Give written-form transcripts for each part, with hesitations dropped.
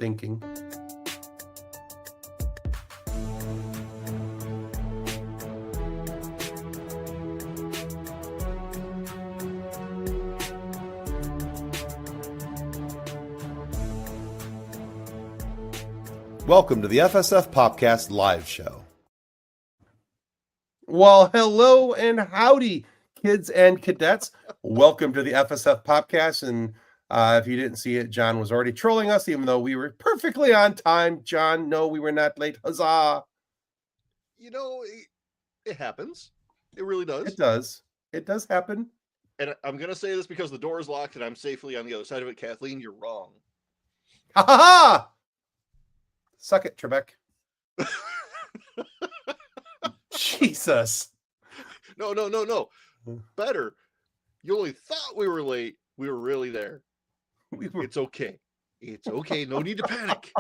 thinking. Welcome to the FSF PopCast live show. Well, hello and howdy, kids and cadets. Welcome to the FSF PopCast. And if you didn't see it, John was already trolling us, even though we were perfectly on time. John, no, we were not late. Huzzah. You know, it happens. It really does. It does. It does happen. And I'm going to say this because the door is locked and I'm safely on the other side of it. Kathleen, you're wrong. Ha ha ha! Suck it, Trebek. Jesus. No. Better. You only thought we were late. We were really there. It's okay. It's okay. No need to panic.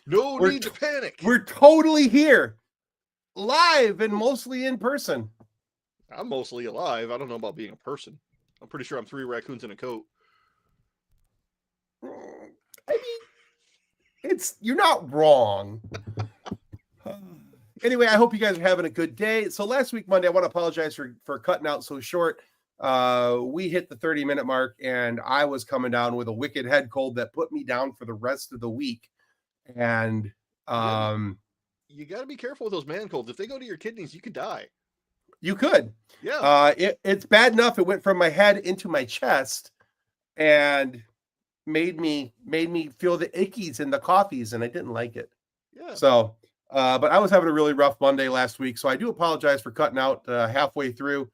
No need to panic. We're totally here. Live and mostly in person. I'm mostly alive. I don't know about being a person. I'm pretty sure I'm 3 raccoons in a coat. I mean, you're not wrong. Anyway, I hope you guys are having a good day. So last week, Monday, I want to apologize for cutting out so short. We hit the 30-minute mark, and I was coming down with a wicked head cold that put me down for the rest of the week. And you got to be careful with those man colds. If they go to your kidneys, you could die. You could. Yeah. It's bad enough. It went from my head into my chest and made me feel the ickies and the coughies, and I didn't like it. Yeah. So, but I was having a really rough Monday last week, so I do apologize for cutting out halfway through.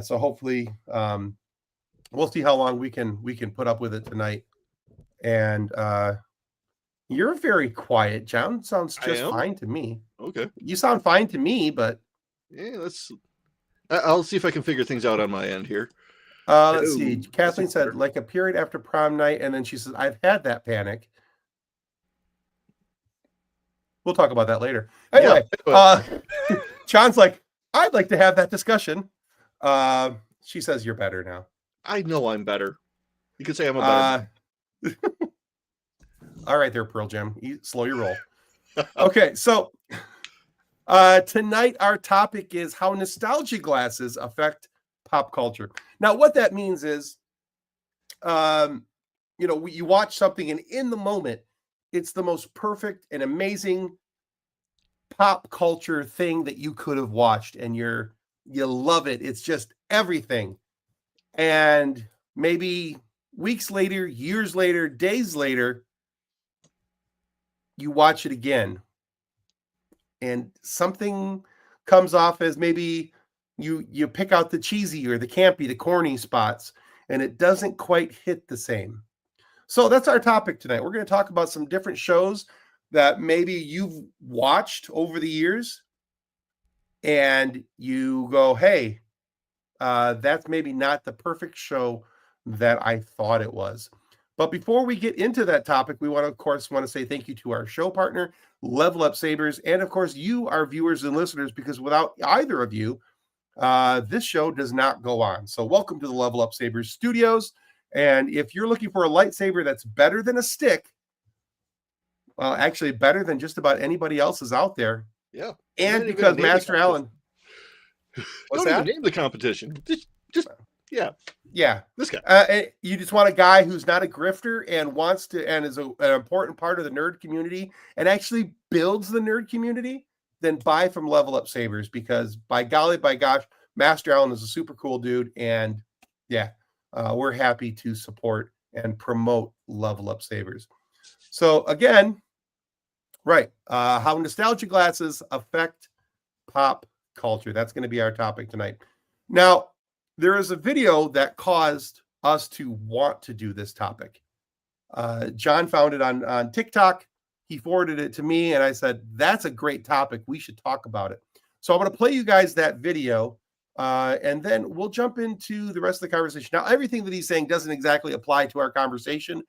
So hopefully, we'll see how long we can put up with it tonight. And you're very quiet, John. Sounds just fine to me. Okay. You sound fine to me, but yeah, I'll see if I can figure things out on my end here. Let's see. Kathleen said like a period after prom night, and then she says, "I've had that panic." We'll talk about that later. Anyway, John's like, "I'd like to have that discussion." She says, "You're better now." I know I'm better. You could say I'm a better. All right, there, Pearl Jam. Slow your roll. Okay, so tonight our topic is how nostalgia glasses affect pop culture. Now, what that means is, you watch something, and in the moment, it's the most perfect and amazing pop culture thing that you could have watched, and you love it. It's just everything. And maybe weeks later, years later, days later, you watch it again, and something comes off as maybe you pick out the cheesy or the campy, the corny spots, and it doesn't quite hit the same. So that's our topic tonight. We're going to talk about some different shows that maybe you've watched over the years, and you go, hey, that's maybe not the perfect show that I thought it was. But before we get into that topic, we want to say thank you to our show partner, Level Up Sabers, and of course you, our viewers and listeners, because without either of you, this show does not go on. So welcome to the Level Up Sabers studios. And if you're looking for a lightsaber that's better than a stick, well, actually better than just about anybody else's out there. Yeah. And because Master Allen. Don't even name the competition. Just yeah. Yeah. This guy. You just want a guy who's not a grifter and wants to, and is an important part of the nerd community and actually builds the nerd community, then buy from Level Up Sabers, because by golly, by gosh, Master Allen is a super cool dude. And yeah, we're happy to support and promote Level Up Sabers. So again, right. How nostalgia glasses affect pop culture. That's going to be our topic tonight. Now, there is a video that caused us to want to do this topic. John found it on TikTok. He forwarded it to me, and I said, that's a great topic. We should talk about it. So I'm going to play you guys that video, and then we'll jump into the rest of the conversation. Now, everything that he's saying doesn't exactly apply to our conversation,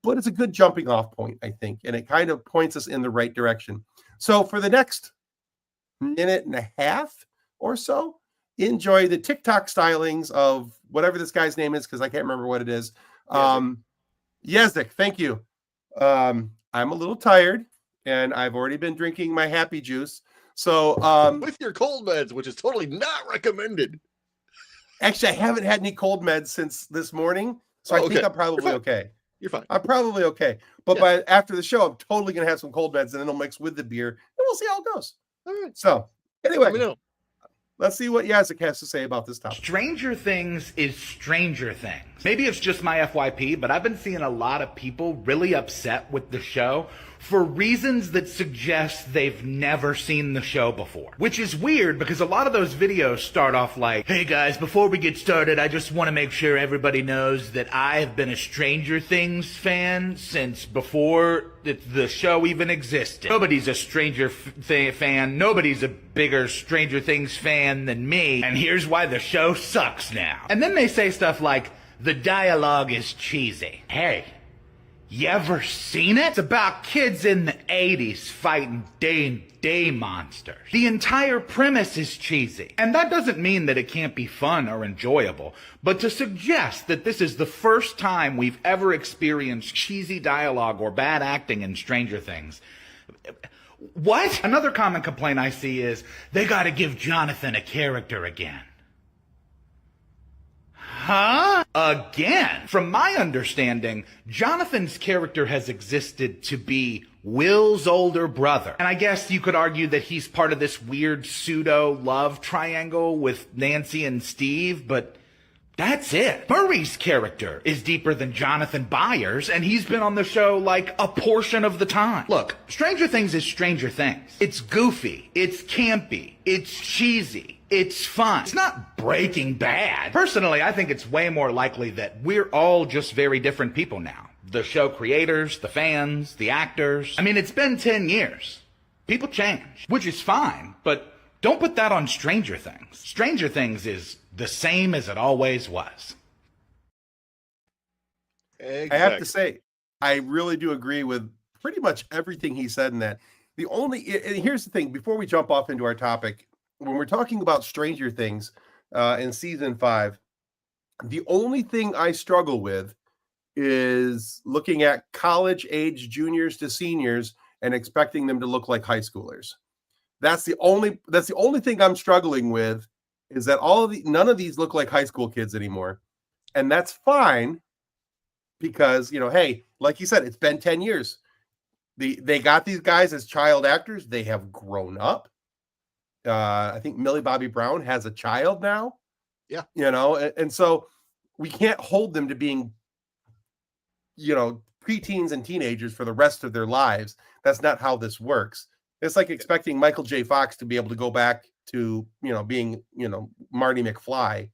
but it's a good jumping off point, I think, and it kind of points us in the right direction. So for the next minute and a half or so, enjoy the TikTok stylings of whatever this guy's name is, because I can't remember what it is. Yezik, thank you. I'm a little tired, and I've already been drinking my happy juice. So, with your cold meds, which is totally not recommended. Actually, I haven't had any cold meds since this morning, so I think I'm probably okay. You're fine. I'm probably okay. But after the show, I'm totally gonna have some cold meds, and then I'll mix with the beer, and we'll see how it goes. All right. So, anyway, let me know. Let's see what Yazek has to say about this topic. Stranger Things is Stranger Things. Maybe it's just my FYP, but I've been seeing a lot of people really upset with the show for reasons that suggest they've never seen the show before. Which is weird because a lot of those videos start off like, hey guys, before we get started, I just want to make sure everybody knows that I have been a Stranger Things fan since before the show even existed. Nobody's a Stranger fan. Nobody's a bigger Stranger Things fan than me. And here's why the show sucks now. And then they say stuff like, the dialogue is cheesy. Hey, you ever seen it? It's about kids in the 80s fighting day monsters. The entire premise is cheesy. And that doesn't mean that it can't be fun or enjoyable, but to suggest that this is the first time we've ever experienced cheesy dialogue or bad acting in Stranger Things. What? Another common complaint I see is, they gotta give Jonathan a character again. Huh? Again? From my understanding, Jonathan's character has existed to be Will's older brother. And I guess you could argue that he's part of this weird pseudo-love triangle with Nancy and Steve, but that's it. Murray's character is deeper than Jonathan Byers, and he's been on the show like a portion of the time. Look, Stranger Things is Stranger Things. It's goofy. It's campy. It's cheesy. It's fun. It's not Breaking Bad. Personally, I think it's way more likely that we're all just very different people now. The show creators, the fans, the actors. I mean, it's been 10 years. People change, which is fine, but don't put that on Stranger Things. Stranger Things is the same as it always was. Exactly. I have to say, I really do agree with pretty much everything he said in that. And here's the thing, before we jump off into our topic, when we're talking about Stranger Things in season 5, the only thing I struggle with is looking at college age juniors to seniors and expecting them to look like high schoolers. That's the only thing I'm struggling with, is that none of these look like high school kids anymore. And that's fine because, hey, like you said, it's been 10 years. They got these guys as child actors. They have grown up. I think Millie Bobby Brown has a child now. Yeah. And so we can't hold them to being, preteens and teenagers for the rest of their lives. That's not how this works. It's like expecting Michael J. Fox to be able to go back to, being, Marty McFly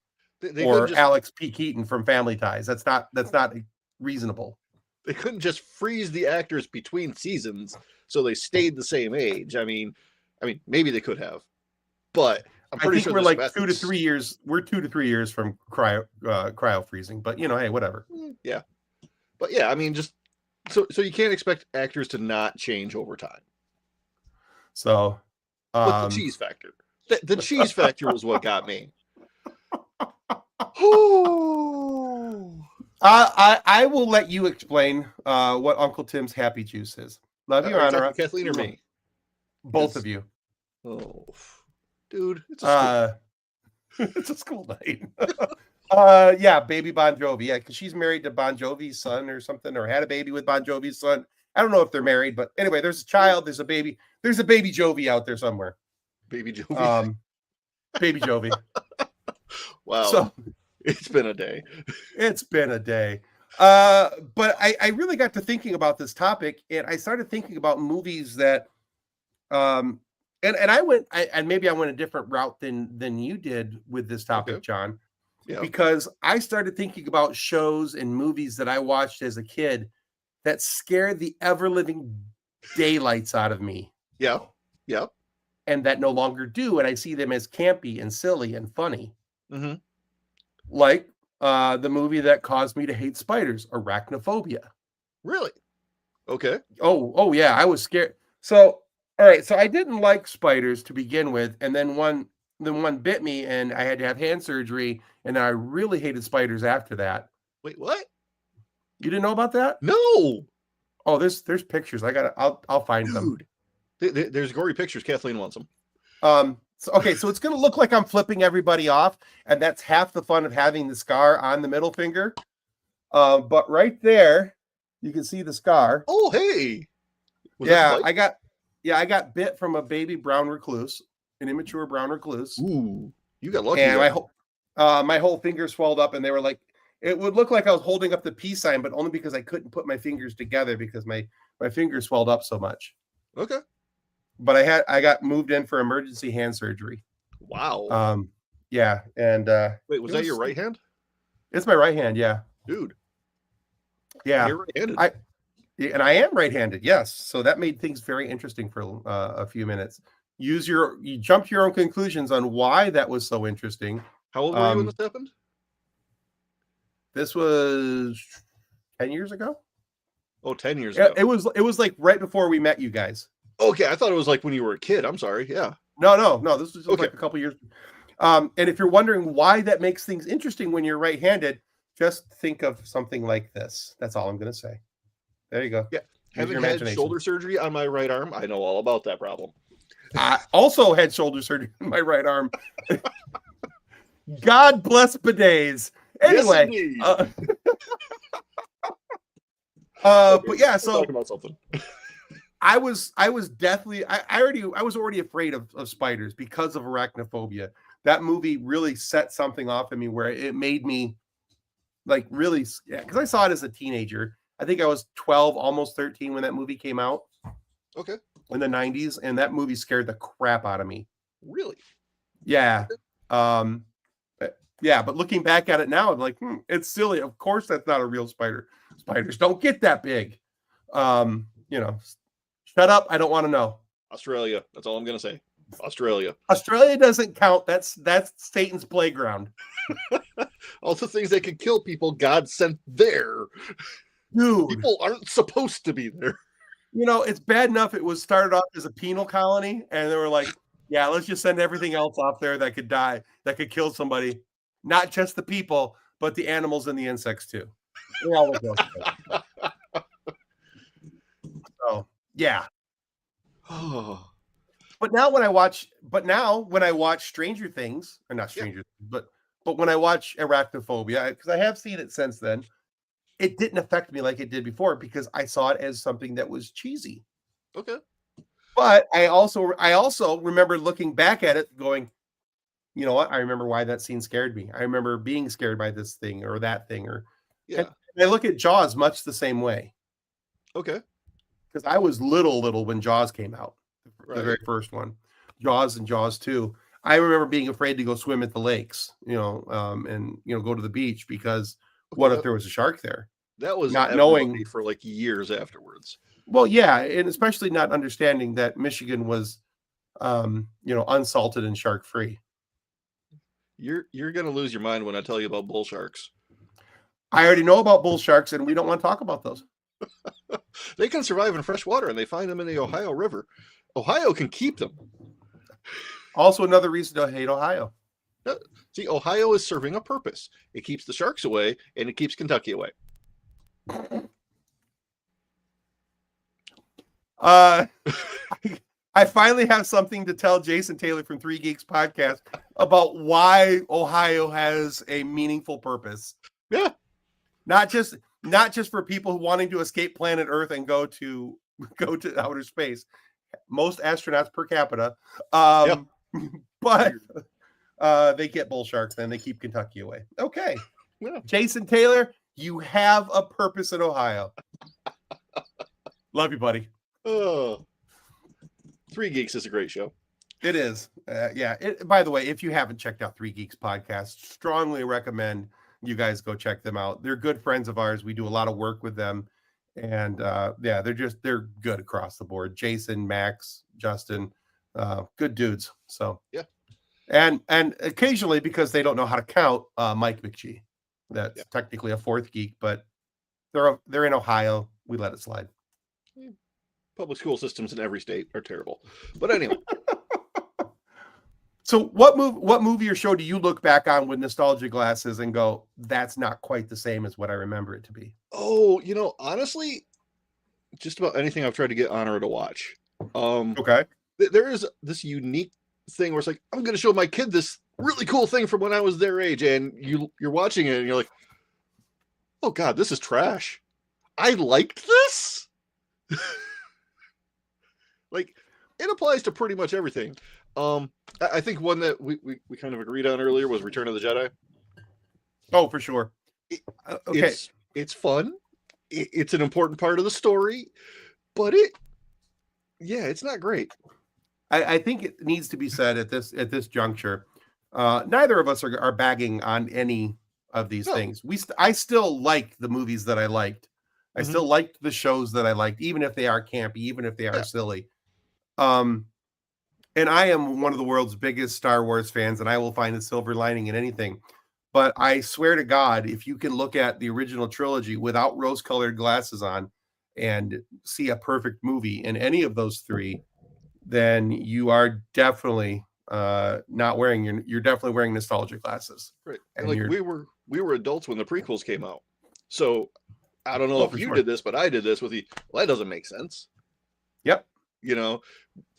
or Alex P. Keaton from Family Ties. That's not reasonable. They couldn't just freeze the actors between seasons so they stayed the same age. I mean, maybe they could have, but I'm pretty sure we're like 2 to 3 years. We're 2 to 3 years from cryo freezing, but hey, whatever. Yeah, but yeah, just so you can't expect actors to not change over time. So, but the cheese factor, the cheese factor was what got me. I will let you explain what Uncle Tim's happy juice is. Love you, Honor. Kathleen or me? Both of you. Oh, dude, it's a it's a school night. Yeah, baby Bon Jovi. Yeah, because she's married to Bon Jovi's son or something, or had a baby with Bon Jovi's son. I don't know if they're married, but anyway, there's a child, there's a baby Jovi out there somewhere. Baby Jovi. Baby Jovi. Wow. So it's been a day. It's been a day. But I really got to thinking about this topic, and I started thinking about movies that and I went maybe I went a different route than you did with this topic, okay, John. Yeah. Because I started thinking about shows and movies that I watched as a kid that scared the ever-living daylights out of me. Yeah. Yeah. And that no longer do, and I see them as campy and silly and funny. Mm-hmm. Like the movie that caused me to hate spiders, Arachnophobia. Really? Okay. Oh yeah, I was scared. So, all right, so I didn't like spiders to begin with, and then one bit me, and I had to have hand surgery, and I really hated spiders after that. Wait, what? You didn't know about that? No. Oh, there's pictures. I'll find them. Dude, there's gory pictures. Kathleen wants them. So it's going to look like I'm flipping everybody off, and that's half the fun of having the scar on the middle finger. But right there, you can see the scar. Oh, hey. I got bit from a baby brown recluse, an immature brown recluse. Ooh, you got lucky. And my whole finger swelled up, and they were like, it would look like I was holding up the peace sign, but only because I couldn't put my fingers together because my fingers swelled up so much. Okay. But I got moved in for emergency hand surgery. Wow. Yeah. And wait, was that your right hand? It's my right hand, yeah. Dude. Yeah. You're right-handed. And I am right-handed, yes. So that made things very interesting for a few minutes. You jumped to your own conclusions on why that was so interesting. How old were you when this happened? This was 10 years ago. Oh, 10 years ago. It was like right before we met you guys. Okay, I thought it was like when you were a kid. I'm sorry. Yeah. No. This was like a couple years. And if you're wondering why that makes things interesting when you're right-handed, just think of something like this. That's all I'm going to say. There you go. Yeah. Having had shoulder surgery on my right arm, I know all about that problem. I also had shoulder surgery on my right arm. God bless bidets. Anyway, yes, but yeah, so talking about something. I was deathly. I was already afraid of spiders because of arachnophobia. That movie really set something off in me where it made me like really, because I saw it as a teenager. I think I was 12, almost 13 when that movie came out. Okay. In the 90s, and that movie scared the crap out of me. Really? Yeah. Yeah, but looking back at it now, I'm like, it's silly. Of course, that's not a real spider. Spiders don't get that big. Shut up. I don't want to know. Australia. That's all I'm going to say. Australia doesn't count. That's Satan's playground. All the things that could kill people, God sent there. Dude. People aren't supposed to be there. It's bad enough it was started off as a penal colony, and they were like, yeah, let's just send everything else off there that could die, that could kill somebody. Not just the people, but the animals and the insects too. So yeah. But now when I watch Stranger Things, or not Stranger Things, but when I watch Arachnophobia, because I have seen it since then, it didn't affect me like it did before because I saw it as something that was cheesy. Okay. But I also remember looking back at it going, you know what? I remember why that scene scared me. I remember being scared by this thing or that thing. And I look at Jaws much the same way. Okay. Because I was little when Jaws came out, right. The very first one. Jaws and Jaws 2. I remember being afraid to go swim at the lakes, and go to the beach because what if there was a shark there? That was not knowing for like years afterwards. Well, yeah, and especially not understanding that Michigan was, unsalted and shark free. You're gonna lose your mind when I tell you about bull sharks. I already know about bull sharks, and we don't want to talk about those. They can survive in fresh water, and they find them in the Ohio River. Ohio can keep them. Also, another reason to hate Ohio. See, Ohio is serving a purpose. It keeps the sharks away, and it keeps Kentucky away. I finally have something to tell Jason Taylor from 3 Geeks Podcast about why Ohio has a meaningful purpose. Yeah. Not just for people wanting to escape planet Earth and go to outer space. Most astronauts per capita. But they get bull sharks and they keep Kentucky away. Okay. Yeah. Jason Taylor, you have a purpose in Ohio. Love you, buddy. Oh. 3 Geeks is a great show. It is. By the way, if you haven't checked out 3 Geeks Podcast, strongly recommend you guys go check them out. They're good friends of ours. We do a lot of work with them. And they're good across the board. Jason, Max, Justin, good dudes. So yeah. And occasionally, because they don't know how to count, Mike McGee. That's technically a 4th geek, but they're in Ohio. We let it slide. Public school systems in every state are terrible. But anyway. So what movie or show do you look back on with nostalgia glasses and go, that's not quite the same as what I remember it to be? Oh, honestly, just about anything I've tried to get Honor to watch. Okay. There is this unique thing where it's like, I'm going to show my kid this really cool thing from when I was their age, and you're watching it and you're like, oh God, this is trash. I liked this. Like, it applies to pretty much everything. I think one that we kind of agreed on earlier was Return of the Jedi. Oh, for sure. Okay. It's fun. It's an important part of the story, but it's not great. I think it needs to be said at this juncture. Neither of us are bagging on any of these things. I still like the movies that I liked. I still liked the shows that I liked, even if they are campy, even if they are silly. And I am one of the world's biggest Star Wars fans, and I will find a silver lining in anything. But I swear to God, if you can look at the original trilogy without rose-colored glasses on and see a perfect movie in any of those three, then you are definitely not wearing you're definitely wearing nostalgia glasses. Right. And like we were adults when the prequels came out. So I don't know if you did this, but I did this with you. Well, that doesn't make sense. Yep. You know,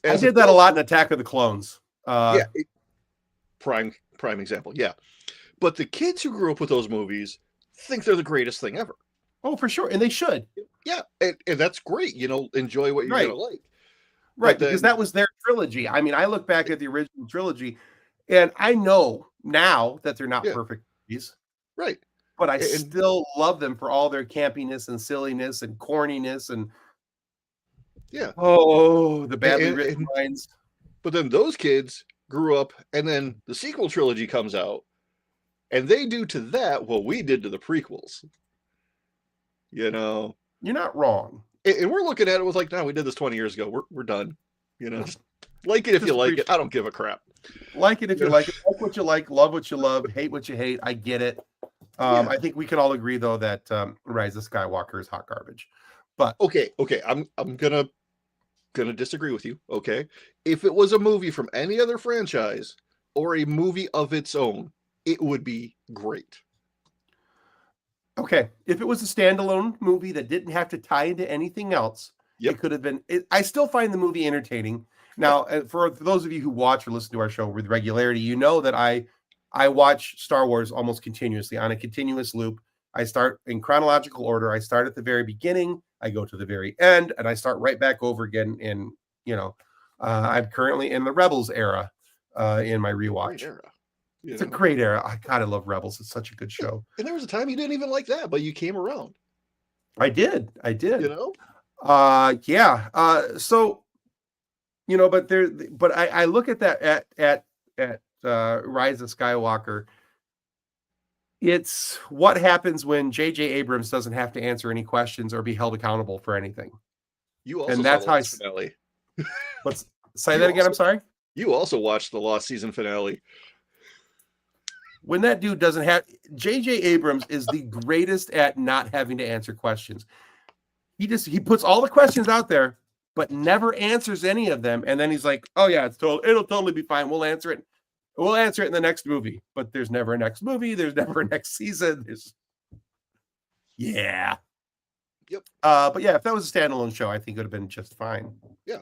I did that a lot in Attack of the Clones. Prime example. Yeah. But the kids who grew up with those movies think they're the greatest thing ever. Oh, for sure. And they should. Yeah. And that's great. You know, enjoy what you're going to like. Right. Because that was their trilogy. I mean, I look back at the original trilogy and I know now that they're not perfect movies. Right. But I still love them for all their campiness and silliness and corniness and the badly written lines. But then those kids grew up and then the sequel trilogy comes out and they do to that what we did to the prequels. You know, you're not wrong. And we're looking at it with like, no, we did this 20 years ago. We're done. You know, just like it if you like it. I don't give a crap. Like it if you like it. Like what you like. Love what you love. Hate what you hate. I get it. I think we can all agree though that Rise of Skywalker is hot garbage. But okay, I'm gonna disagree with you. Okay, if it was a movie from any other franchise or a movie of its own, it would be great. Okay, if it was a standalone movie that didn't have to tie into anything else, it could have been. I still find the movie entertaining. Now, for those of you who watch or listen to our show with regularity, you know that I watch Star Wars almost continuously on a continuous loop. I start in chronological order. I start at the very beginning, I go to the very end, and I start right back over again. In I'm currently in the Rebels era in my rewatch. Great era. It's a great era. I love Rebels. It's such a good show. And there was a time you didn't even like that, but you came around. I did. You know? So, you know, but I look at that at Rise of Skywalker. It's what happens when J.J. Abrams doesn't have to answer any questions or be held accountable for anything. You also and that's how finale. Let's say that again. I'm sorry. You also watched the lost season finale. When that dude doesn't have J.J. Abrams is the greatest at not having to answer questions. He puts all the questions out there, but never answers any of them. And then he's like, "Oh yeah, it'll totally be fine. We'll answer it. We'll answer it in the next movie." But there's never a next movie. There's never a next season. Yep. But yeah, if that was a standalone show, I think it would have been just fine. Yeah.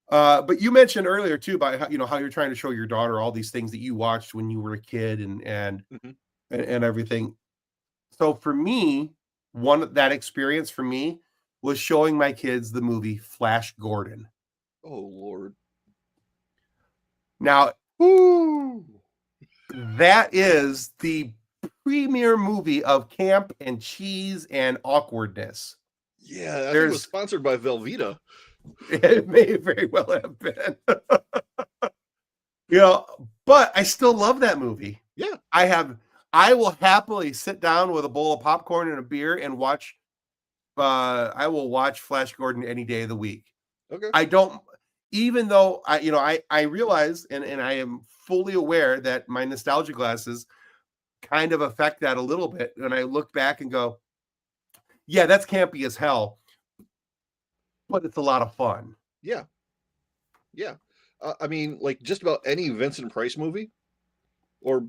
But you mentioned earlier too about how you're trying to show your daughter all these things that you watched when you were a kid and everything. So for me, that experience for me was showing my kids the movie Flash Gordon. Oh Lord. Now, that is the premier movie of camp and cheese and awkwardness. Yeah, I think it was sponsored by Velveeta. It may very well have been. But I still love that movie. Yeah. I will happily sit down with a bowl of popcorn and a beer and watch. I will watch Flash Gordon any day of the week. Okay. I don't, even though I realize and I am fully aware that my nostalgia glasses kind of affect that a little bit. And I look back and go, yeah, that's campy as hell. But it's a lot of fun. Yeah. I mean, like just about any Vincent Price movie or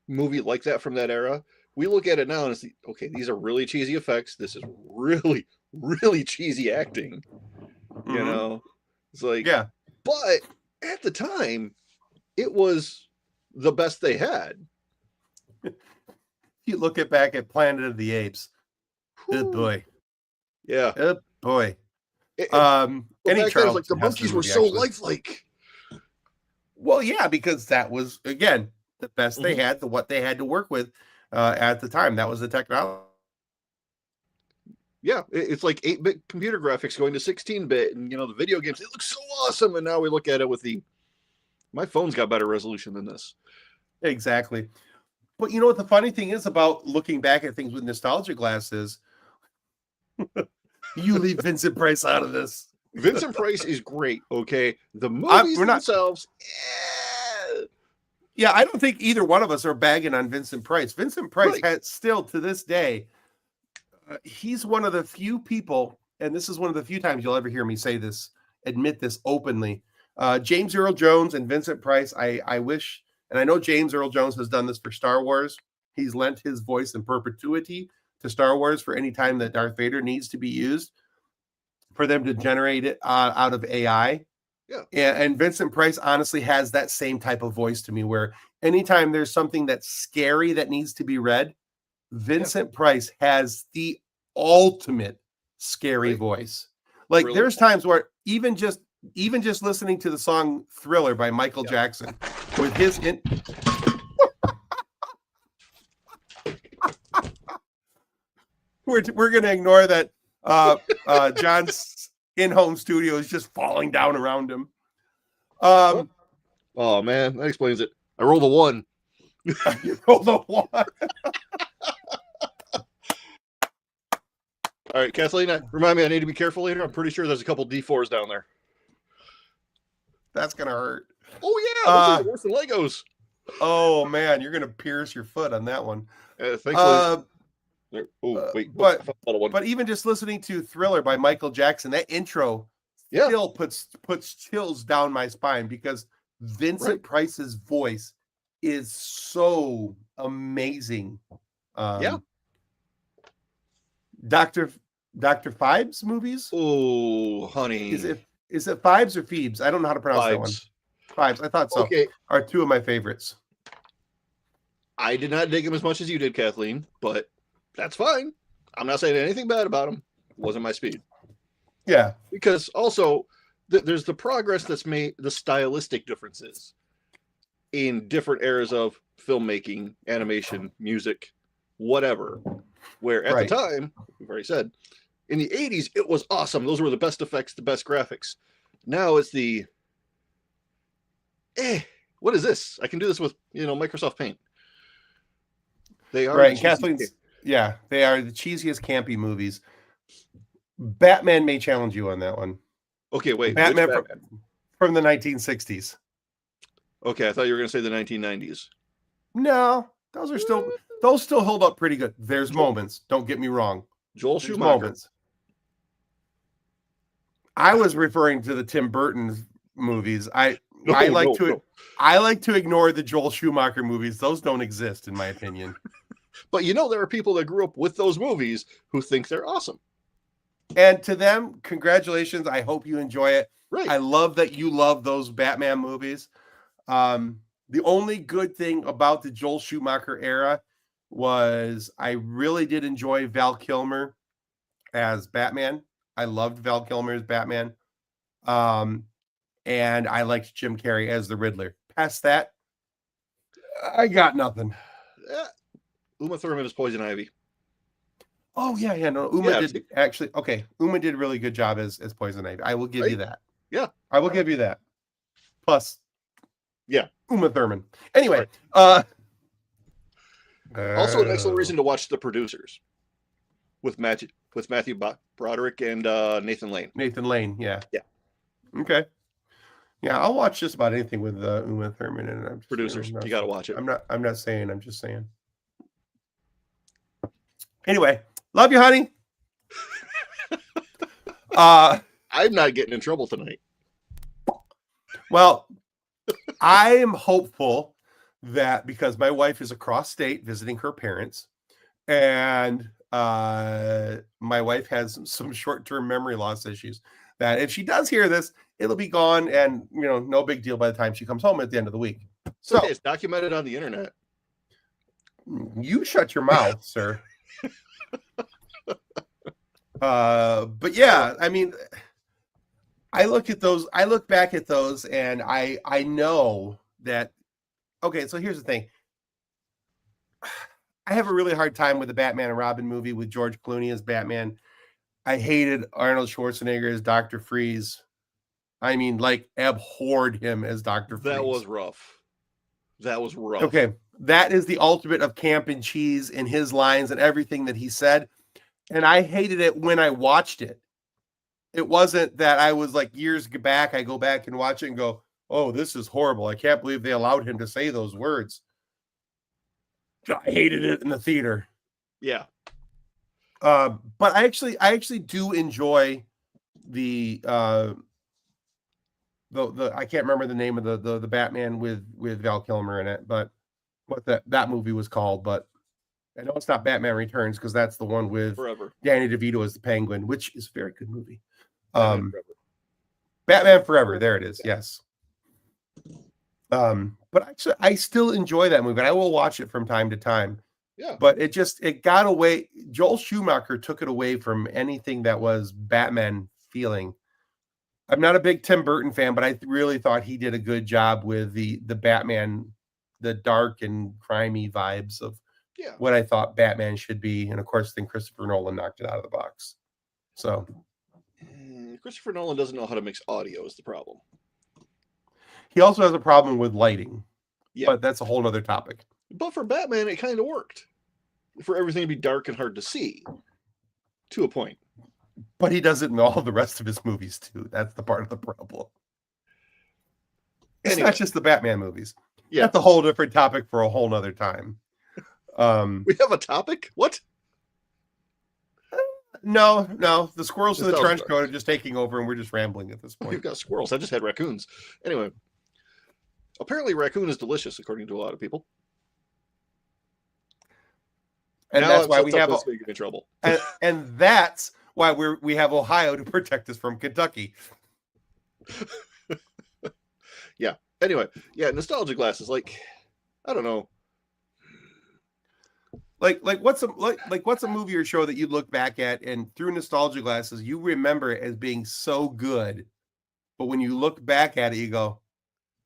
movie like that from that era, we look at it now and it's okay, these are really cheesy effects. This is really, really cheesy acting. You know, it's like, yeah. But at the time, it was the best they had. You look back at Planet of the Apes. Good boy. Yeah. Good boy. Any Charles then, like the monkeys were so lifelike. Well, yeah, because that was, again, the best they had, what they had to work with at the time. That was the technology. Yeah, it's like 8-bit computer graphics going to 16-bit, and the video games, it looks so awesome. And now we look at it with my phone's got better resolution than this. Exactly. But you know what the funny thing is about looking back at things with nostalgia glasses? You leave Vincent Price out of this. Vincent Price is great, okay? The movies themselves, yeah, I don't think either one of us are bagging on Vincent Price. Vincent Price has still, to this day, he's one of the few people, and this is one of the few times you'll ever hear me say this, admit this openly. James Earl Jones and Vincent Price, I wish, and I know James Earl Jones has done this for Star Wars. He's lent his voice in perpetuity to Star Wars for any time that Darth Vader needs to be used, for them to generate it out of AI. Yeah. And Vincent Price honestly has that same type of voice to me, where anytime there's something that's scary that needs to be read, Vincent Price has the ultimate scary voice. Like there's times where even just listening to the song Thriller by Michael Jackson with his we're going to ignore that John's in-home studio is just falling down around him. Oh man, that explains it. I rolled a 1. You rolled a 1. All right, Kathleen, remind me I need to be careful later. I'm pretty sure there's a couple D4s down there. That's going to hurt. Oh, yeah. Those are worse than Legos. Oh, man. You're going to pierce your foot on that one. Thankfully. But even just listening to Thriller by Michael Jackson, that intro still puts chills down my spine, because Vincent Price's voice is so amazing. Dr. Phibes movies? Oh, honey. Is it Phibes or Phoebes? I don't know how to pronounce that one. Phibes. I thought so. Okay. Are two of my favorites. I did not dig him as much as you did, Kathleen, but that's fine. I'm not saying anything bad about him. It wasn't my speed. Yeah. Because also, there's the progress that's made, the stylistic differences in different eras of filmmaking, animation, music, whatever. Where at the time, we've already said, in the 80s, it was awesome. Those were the best effects, the best graphics. Now it's the, what is this? I can do this with, Microsoft Paint. They are right. Kathleen's, they are the cheesiest campy movies. Batman may challenge you on that one. Okay, wait. Batman from the 1960s. Okay, I thought you were going to say the 1990s. No, those still hold up pretty good. There's moments. Don't get me wrong. Joel Schumacher. Moments. I was referring to the Tim Burton movies. I like to ignore the Joel Schumacher movies. Those don't exist, in my opinion. But there are people that grew up with those movies who think they're awesome. And to them, congratulations. I hope you enjoy it. Right. I love that you love those Batman movies. The only good thing about the Joel Schumacher era was I really did enjoy Val Kilmer as Batman. I loved Val Kilmer as Batman. And I liked Jim Carrey as the Riddler. Past that, I got nothing. Uma Thurman is Poison Ivy. Oh, yeah. No, Uma did actually. Okay. Uma did a really good job as Poison Ivy. I will give you that. Yeah. I will give you that. Plus, yeah. Uma Thurman. Anyway. Also, an excellent reason to watch The Producers with Matthew Broderick and Nathan Lane. Nathan Lane, yeah. Yeah. Okay. Yeah, I'll watch just about anything with Uma Thurman and Producers. You got to watch it. I'm not saying. I'm just saying. Anyway, love you, honey. I'm not getting in trouble tonight. Well, I am hopeful that because my wife is across state visiting her parents, and my wife has some short-term memory loss issues that if she does hear this, it'll be gone, and no big deal by the time she comes home at the end of the week. So okay, it's documented on the internet. You shut your mouth, sir. But yeah, I mean, I look back at those, and I know that. Okay, so here's the thing. I have a really hard time with the Batman and Robin movie with George Clooney as Batman. I hated Arnold Schwarzenegger as Dr. Freeze. I mean, like, abhorred him as Dr. Freeze. That was rough. Okay, that is the ultimate of camp and cheese in his lines and everything that he said. And I hated it when I watched it. It wasn't that I was like years back, I go back and watch it and go, oh, this is horrible. I can't believe they allowed him to say those words. I hated it in the theater. Yeah. But I actually do enjoy the I can't remember the name of the Batman with Val Kilmer in it, but what that movie was called. But I know it's not Batman Returns, because that's the one with Danny DeVito as the Penguin, which is a very good movie. Batman Forever. There it is. Yes. But actually, I still enjoy that movie, and I will watch it from time to time. Yeah. But it got away. Joel Schumacher took it away from anything that was Batman feeling. I'm not a big Tim Burton fan, but I really thought he did a good job with the Batman, the dark and crimey vibes of what I thought Batman should be. And of course, then Christopher Nolan knocked it out of the box. So Christopher Nolan doesn't know how to mix audio is the problem. He also has a problem with lighting. Yeah. But that's a whole other topic. But for Batman, it kind of worked. For everything to be dark and hard to see. To a point. But he does it in all the rest of his movies, too. That's the part of the problem. It's not just the Batman movies. Yeah. That's a whole different topic for a whole nother time. We have a topic? What? No. The squirrels in the trench coat are just taking over, and we're just rambling at this point. We've got squirrels. I just had raccoons. Anyway. Apparently, raccoon is delicious, according to a lot of people. And now that's why we have get in trouble. And that's why we have Ohio to protect us from Kentucky. Yeah. Anyway, nostalgia glasses. Like, I don't know. Like what's a movie or show that you look back at and through nostalgia glasses you remember it as being so good, but when you look back at it you go,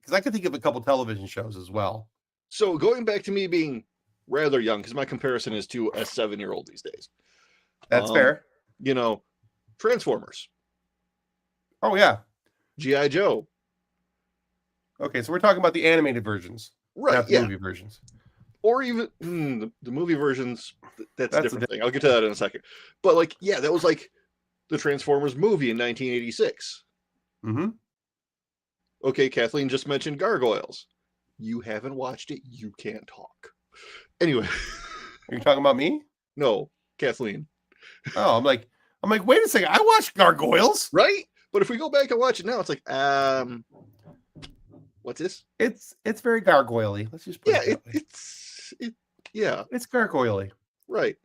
because I can think of a couple television shows as well. So going back to me being rather young, because my comparison is to a 7-year-old these days. That's fair. Transformers. Oh yeah. G.I. Joe. Okay, so we're talking about the animated versions, right? Not the movie versions, or even the movie versions. That's a different thing. I'll get to that in a second. But that was like the Transformers movie in 1986. Mm-hmm. Okay, Kathleen just mentioned Gargoyles. You haven't watched it. You can't talk. Anyway. Are you talking about me? No, Kathleen. Oh, I'm like, wait a second. I watched Gargoyles. Right? But if we go back and watch it now, it's like, what's this? It's very gargoyle-y. Let's just put it that way. It's gargoyle-y. Right.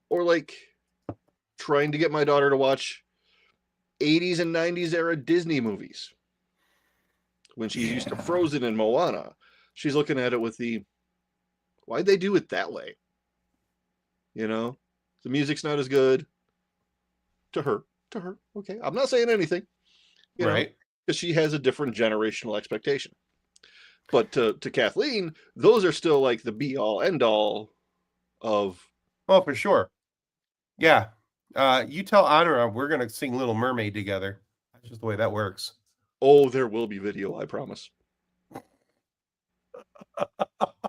Or like trying to get my daughter to watch 80s and 90s era Disney movies. When she's used to Frozen and Moana, she's looking at it with why'd they do it that way? The music's not as good to her. Okay. I'm not saying anything, right? Because she has a different generational expectation. But to Kathleen, those are still like the be all end all of. Oh, for sure. Yeah. You tell Honora we're going to sing Little Mermaid together. That's just the way that works. Oh, there will be video, I promise.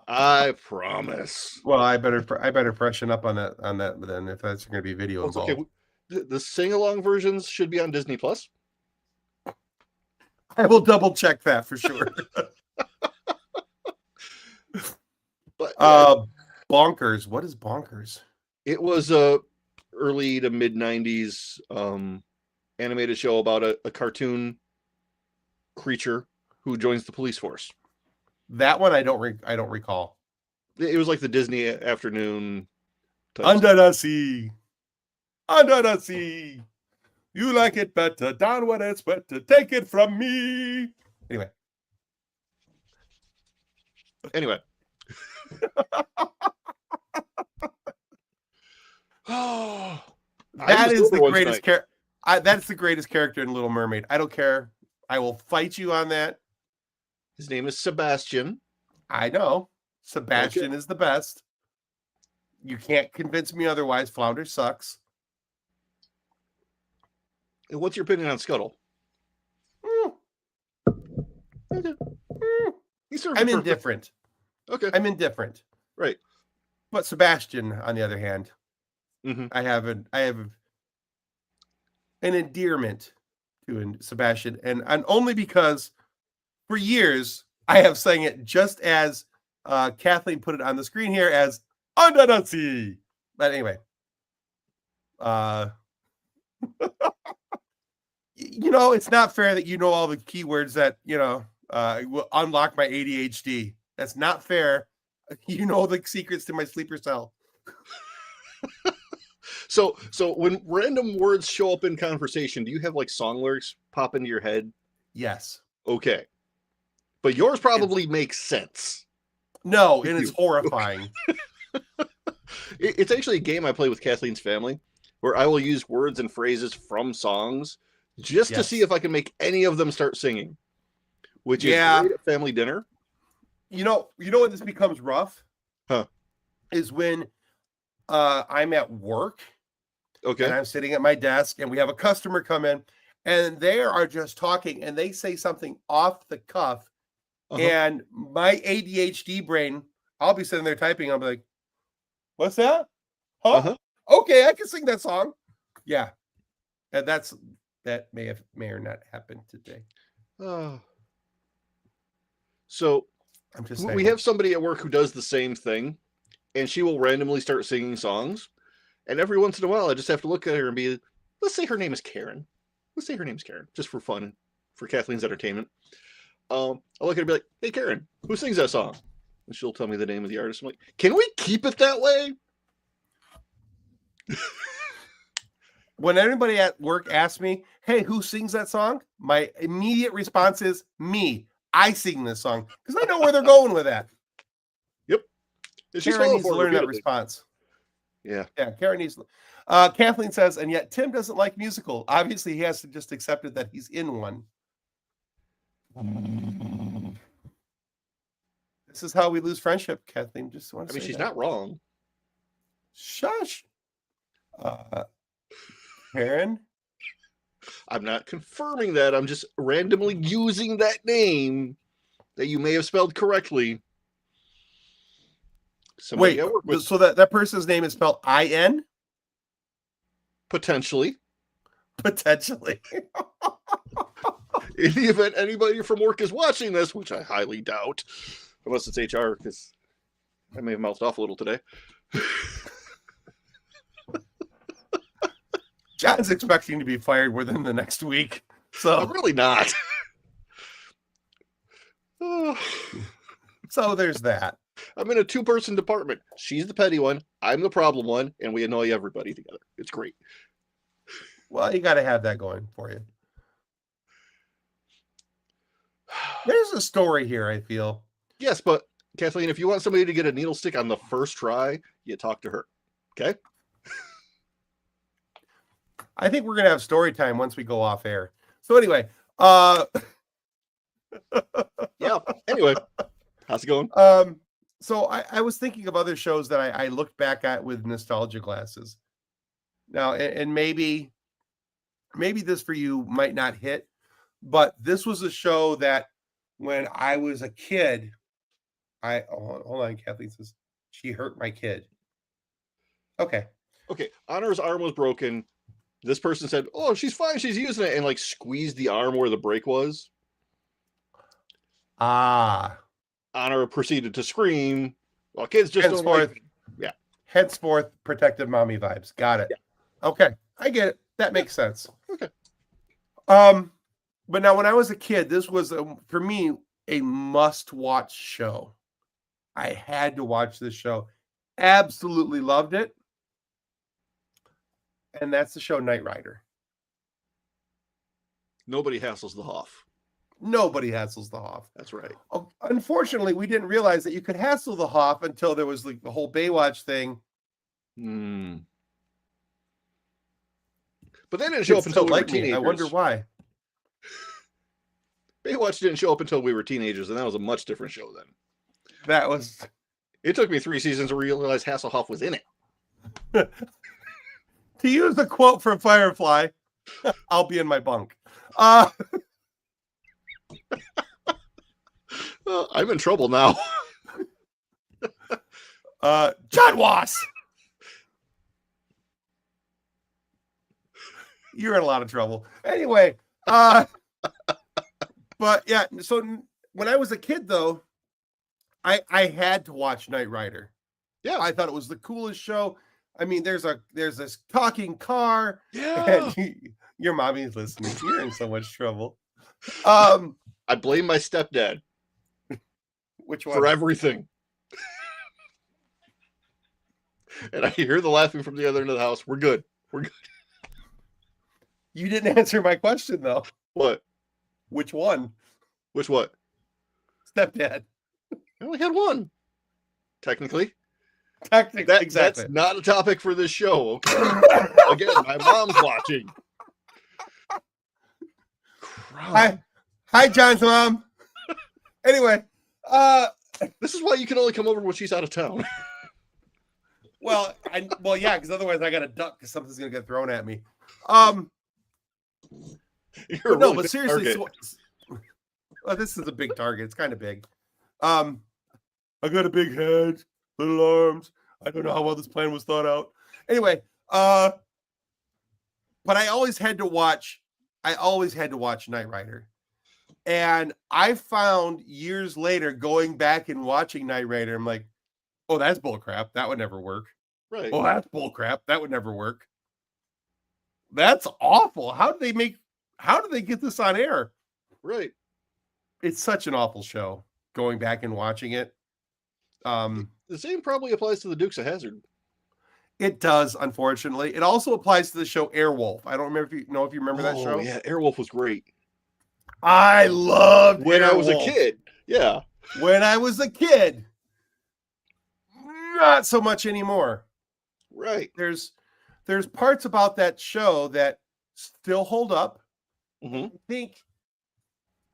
I promise. Well, I better freshen up on that then if that's going to be video involved. Okay. The sing-along versions should be on Disney Plus. I will double check that for sure. But Bonkers. What is Bonkers? It was a early to mid 90s animated show about a cartoon creature who joins the police force. That one I don't recall. It was like the Disney afternoon Under the sea. Under the sea. You like it better down when it's wetter. Take it from me. Anyway. Oh, that is the greatest character. That's the greatest character in Little Mermaid. I don't care. I will fight you on that. His name is Sebastian. I know. Sebastian is the best. You can't convince me otherwise. Flounder sucks. And what's your opinion on Scuttle? I'm indifferent. Okay. I'm indifferent. Right. But Sebastian, on the other hand, I have an endearment to Sebastian, and only because for years I have sang it just as Kathleen put it on the screen here as Under the Sea. But anyway, it's not fair that you know all the keywords that will unlock my ADHD. That's not fair. You know the secrets to my sleeper cell. So when random words show up in conversation, do you have like song lyrics pop into your head? Yes. Okay. But yours probably makes sense. No, and it's horrifying. It's actually a game I play with Kathleen's family where I will use words and phrases from songs just to see if I can make any of them start singing, which is great at family dinner. You know when this becomes rough? Is when I'm at work. Okay. And I'm sitting at my desk and we have a customer come in and they are just talking and they say something off the cuff. And my ADHD brain, I'll be sitting there typing. I'll be like, what's that? Okay, I can sing that song. Yeah. And that may or not happened today. So I'm just saying. We have somebody at work who does the same thing, and she will randomly start singing songs. And every once in a while, I just have to look at her and be, let's say her name is Karen. Just for fun, for Kathleen's entertainment. I'll look at her and be like, hey, Karen, who sings that song? And she'll tell me the name of the artist. I'm like, can we keep it that way? When anybody at work asks me, hey, who sings that song? My immediate response is me. I sing this song because I know where they're going with that. Yep. Karen needs to learn that response. Yeah, Karen needs. Kathleen says, and yet Tim doesn't like musical. Obviously, he has to just accept it that he's in one. This is how we lose friendship, Kathleen. Just want to say she's that. not wrong. Shush. Karen? I'm not confirming that. I'm just randomly using that name that you may have spelled correctly. Wait, so that person's name is spelled I-N? Potentially. In the event anybody from work is watching this, which I highly doubt, unless it's HR, because I may have mouthed off a little today. John's expecting to be fired within the next week. So I'm really not. So there's that. I'm in a 2-person department. She's the petty one. I'm the problem one. And we annoy everybody together. It's great. Well, you got to have that going for you. There's a story here, I feel. Yes, but Kathleen, if you want somebody to get a needle stick on the first try, you talk to her. Okay? I think we're going to have story time once we go off air. So anyway, yeah. Anyway, how's it going? So I was thinking of other shows that I looked back at with nostalgia glasses. Now, and maybe this for you might not hit, but this was a show that when I was a kid, hold on, Kathleen says she hurt my kid. Okay. Honor's arm was broken. This person said, "Oh, she's fine. She's using it," and like squeezed the arm where the break was. Honor proceeded to scream. Well, kids just don't like. Yeah. Henceforth, protective mommy vibes. Got it. Yeah. Okay, I get it. That makes sense. Okay. But now when I was a kid, this was for me a must-watch show. I had to watch this show. Absolutely loved it. and that's the show Knight Rider. Nobody hassles the Hoff. Nobody hassles the Hoff. That's right. Unfortunately, we didn't realize that you could hassle the Hoff until there was like the whole Baywatch thing. But that didn't show up until we were teenagers. I wonder why. Baywatch didn't show up until we were teenagers, and that was a much different show then. That was... It took me 3 seasons to realize Hasselhoff was in it. To use a quote from Firefly, I'll be in my bunk. I'm in trouble now. John Wass! You're in a lot of trouble. Anyway, but yeah, so when I was a kid, though, I had to watch Knight Rider. Yeah. I thought it was the coolest show. I mean, there's this talking car. Yeah. And your mommy's listening. You're in so much trouble. I blame my stepdad. Which one? For everything. And I hear the laughing from the other end of the house. We're good. We're good. You didn't answer my question, though. What? Which one? Which what? Stepdad. I only had one. Technically. Exactly. That's not a topic for this show, okay? Again, my mom's watching. Hi, John's mom. Anyway, this is why you can only come over when she's out of town. Well, yeah, because otherwise I got to duck because something's gonna get thrown at me. But seriously, this is a big target. It's kind of big. I got a big head, little arms. I don't know how well this plan was thought out. Anyway, but I always had to watch Knight Rider. And I found years later going back and watching Knight Rider, I'm like, oh, that's bullcrap. That would never work. Right. Oh, that's bullcrap. That would never work. That's awful. How do they get this on air? Right. It's such an awful show going back and watching it. The same probably applies to the Dukes of Hazzard. It does, unfortunately. It also applies to the show Airwolf. I don't remember if you remember that show. Yeah, Airwolf was great. I loved when Airwolf. I was a kid. Yeah. When I was a kid. Not so much anymore. Right. There's parts about that show that still hold up. Mm-hmm. I think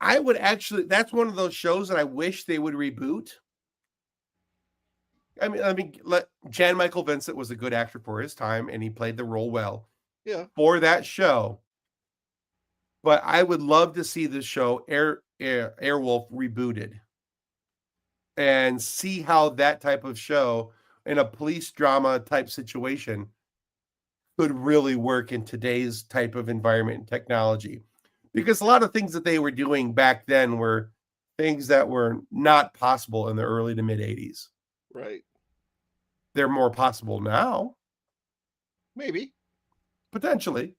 I would actually, that's one of those shows that I wish they would reboot. I mean, Jan Michael Vincent was a good actor for his time, and he played the role well. Yeah. For that show. But I would love to see the show Airwolf rebooted and see how that type of show in a police drama type situation could really work in today's type of environment and technology. Because a lot of things that they were doing back then were things that were not possible in the early to mid 80s. Right. They're more possible now. Maybe. Potentially.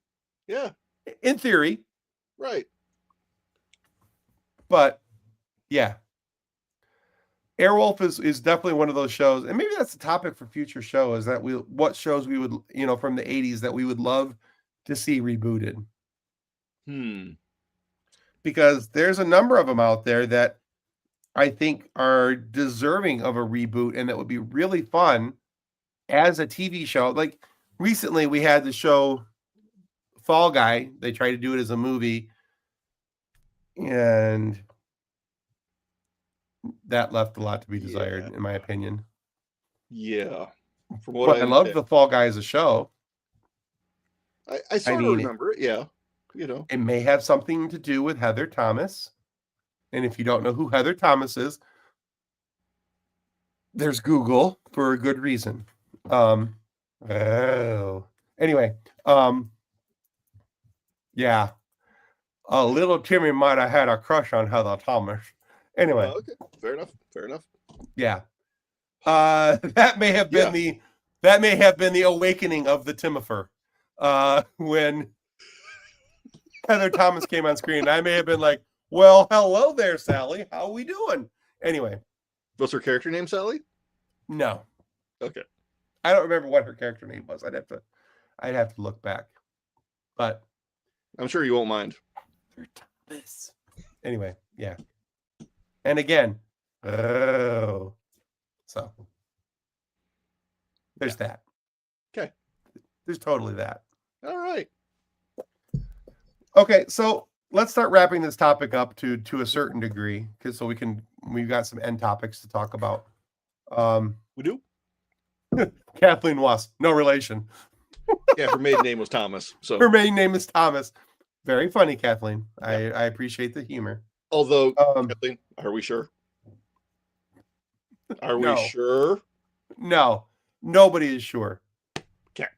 Yeah. In theory. Right. But yeah. Airwolf is definitely one of those shows, and maybe that's the topic for future shows, that what shows we would, from the 80s that we would love to see rebooted. Because there's a number of them out there that I think are deserving of a reboot, and that would be really fun as a TV show. Like recently we had the show Fall Guy. They tried to do it as a movie, and that left a lot to be desired, in my opinion. Yeah. From what I love the Fall Guy as a show. I sort of remember it, yeah. It may have something to do with Heather Thomas. And if you don't know who Heather Thomas is, there's Google for a good reason. Anyway, yeah. A little Timmy might have had a crush on Heather Thomas. Anyway. Okay. Fair enough. Yeah. That may have been the awakening of the Timifer. When Heather Thomas came on screen, I may have been like, well, hello there, Sally. How are we doing? Anyway. Was her character name Sally? No. Okay. I don't remember what her character name was. I'd have to I'd have to look back, but I'm sure you won't mind. Anyway, yeah. And again, so there's that. Okay. There's totally that. All right. Okay, so let's start wrapping this topic up to a certain degree, because we've got some end topics to talk about. We do. Kathleen Was, no relation. Yeah, her maiden name was Thomas. So her maiden name is Thomas. Very funny, Kathleen. I appreciate the humor. Although, Kathleen, are we sure? Are we sure? No, nobody is sure. Okay.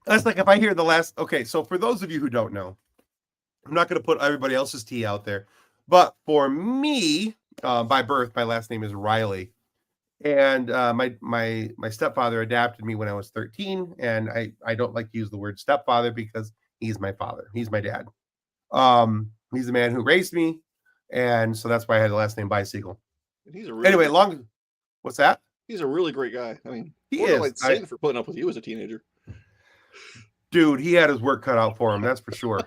That's like if I hear the last. Okay, so for those of you who don't know, I'm not going to put everybody else's tea out there, but for me, by birth, my last name is Riley, and my stepfather adopted me when I was 13, and I don't like to use the word stepfather because he's my father. He's my dad. He's the man who raised me, and so that's why I had the last name Bicycle. And he's a really What's that? He's a really great guy. I mean, he is. Like Satan for putting up with you as a teenager. Dude, he had his work cut out for him. That's for sure.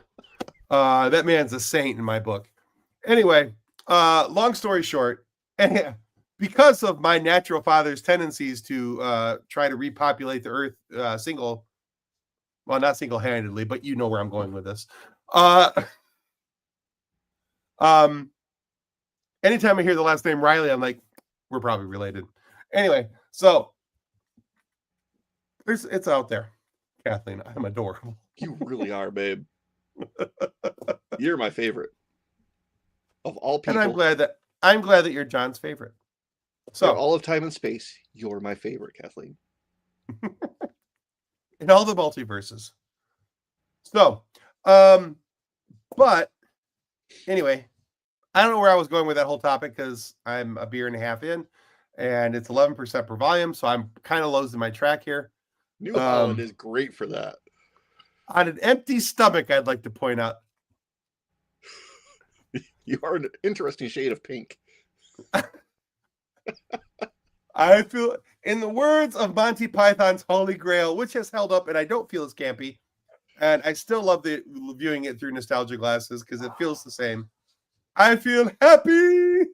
That man's a saint in my book. Anyway, long story short, because of my natural father's tendencies to try to repopulate the earth not single-handedly, but you know where I'm going with this. Anytime I hear the last name Riley, I'm like, we're probably related. Anyway, so it's out there. Kathleen, I'm adorable. You really are, babe. You're my favorite of all people. And I'm glad that you're John's favorite. So all of time and space, you're my favorite, Kathleen. In all the multiverses. So, but anyway, I don't know where I was going with that whole topic because I'm a beer and a half in, and it's 11% per volume, so I'm kind of losing my track here. New Holland is great for that. On an empty stomach, I'd like to point out. You are an interesting shade of pink. I feel, in the words of Monty Python's Holy Grail, which has held up and I don't feel as campy, and I still love viewing it through nostalgia glasses because it feels the same. I feel happy.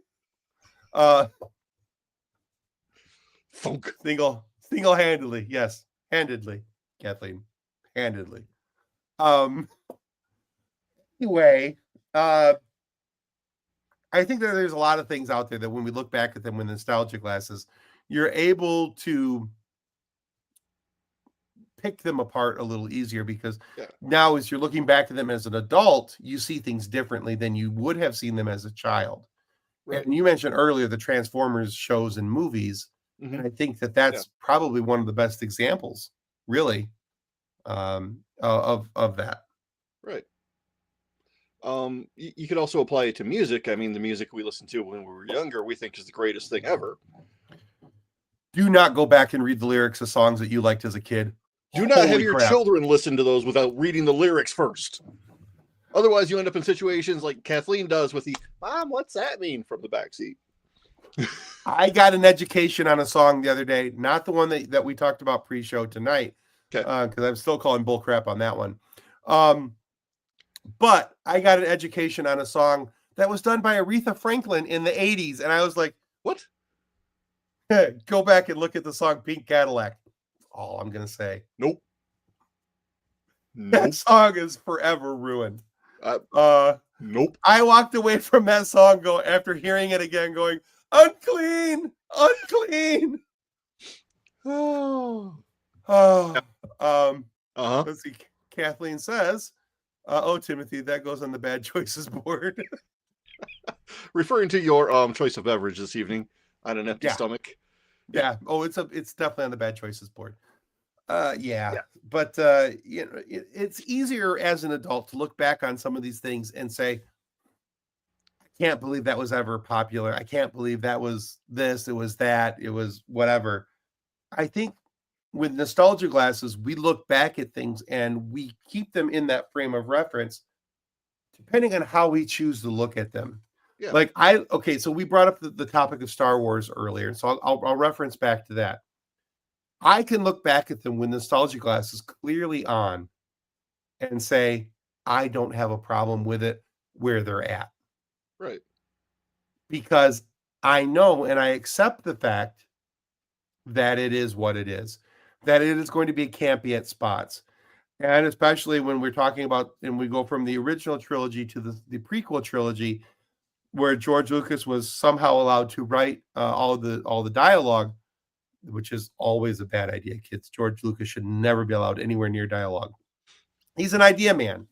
Funk. Single-handedly, yes. Handedly, Kathleen. Handedly. Anyway, I think that there's a lot of things out there that when we look back at them with nostalgia glasses, you're able to pick them apart a little easier because now as you're looking back at them as an adult, you see things differently than you would have seen them as a child. Right. And you mentioned earlier the Transformers shows and movies. Mm-hmm. And I think that's probably one of the best examples, really, of that. Right. You could also apply it to music. I mean, the music we listened to when we were younger, we think is the greatest thing ever. Do not go back and read the lyrics of songs that you liked as a kid. Do not have your children listen to those without reading the lyrics first. Otherwise, you end up in situations like Kathleen does with the "Mom, what's that mean?" from the backseat. I got an education on a song the other day, not the one that we talked about pre-show tonight, because I'm still calling bullcrap on that one. But I got an education on a song that was done by Aretha Franklin in the 80s, and I was like, "What?" Go back and look at the song Pink Cadillac. All I'm going to say. Nope. That song is forever ruined. Nope. I walked away from that song after hearing it again going, unclean, unclean. Let's see. Kathleen says, Timothy, that goes on the bad choices board. Referring to your choice of beverage this evening on an empty stomach. Yeah. Oh, it's definitely on the bad choices board. But it's easier as an adult to look back on some of these things and say, I can't believe that was ever popular. I can't believe that was this, it was that, it was whatever. I think with nostalgia glasses, we look back at things and we keep them in that frame of reference, depending on how we choose to look at them. Yeah. So we brought up the topic of Star Wars earlier, so I'll reference back to that. I can look back at them with nostalgia glasses clearly on and say, I don't have a problem with it where they're at. Right. Because I know and I accept the fact that it is what it is, that it is going to be campy at spots. And especially when we're talking about, and we go from the original trilogy to the prequel trilogy, where George Lucas was somehow allowed to write all the dialogue, which is always a bad idea, kids. George Lucas should never be allowed anywhere near dialogue. He's an idea man.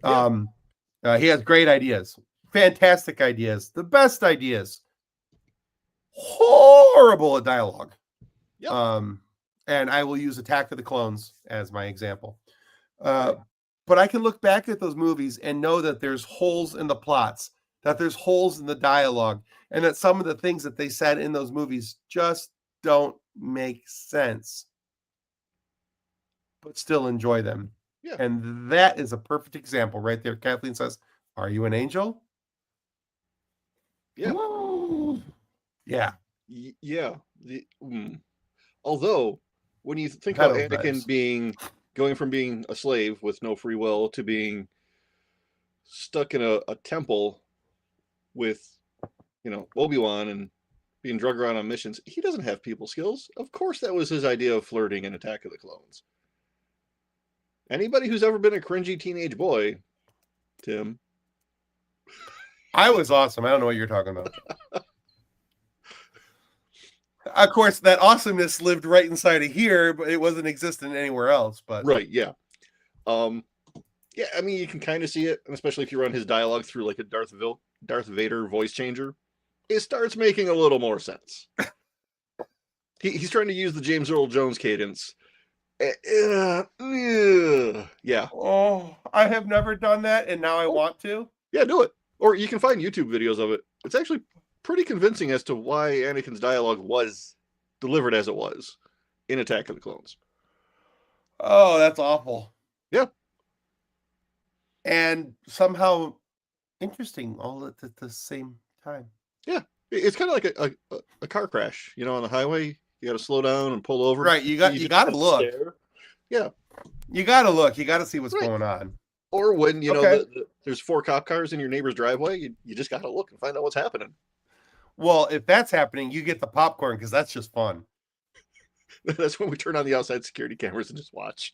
Yeah. He has great ideas, fantastic ideas, the best ideas. Horrible at dialogue. Yep. And I will use Attack of the Clones as my example. But I can look back at those movies and know that there's holes in the plots, that there's holes in the dialogue, and that some of the things that they said in those movies just don't make sense, but still enjoy them. Yeah. And that is a perfect example right there. Kathleen says, "Are you an angel?" Yeah. Yeah. Yeah. Although, when you think about Anakin going from being a slave with no free will to being stuck in a temple with, Obi-Wan and being drugged around on missions, he doesn't have people skills. Of course, that was his idea of flirting in Attack of the Clones. Anybody who's ever been a cringy teenage boy, Tim. I was awesome. I don't know what you're talking about. Of course, that awesomeness lived right inside of here, but it wasn't existent anywhere else. But right, yeah. Yeah, I mean, you can kind of see it, and especially if you run his dialogue through like a Darth Vader voice changer, it starts making a little more sense. He's trying to use the James Earl Jones cadence. Yeah. Oh, I have never done that, and now I want to. Yeah, do it. Or you can find YouTube videos of it. It's actually pretty convincing as to why Anakin's dialogue was delivered as it was in Attack of the Clones. Oh, that's awful. Yeah. And somehow interesting all at the same time. Yeah. It's kind of like a car crash, on the highway. You got to slow down and pull over. Right. You got to look. Stare. Yeah. You got to look. You got to see what's going on. Or when, there's 4 cop cars in your neighbor's driveway, you just got to look and find out what's happening. Well, if that's happening, you get the popcorn because that's just fun. That's when we turn on the outside security cameras and just watch.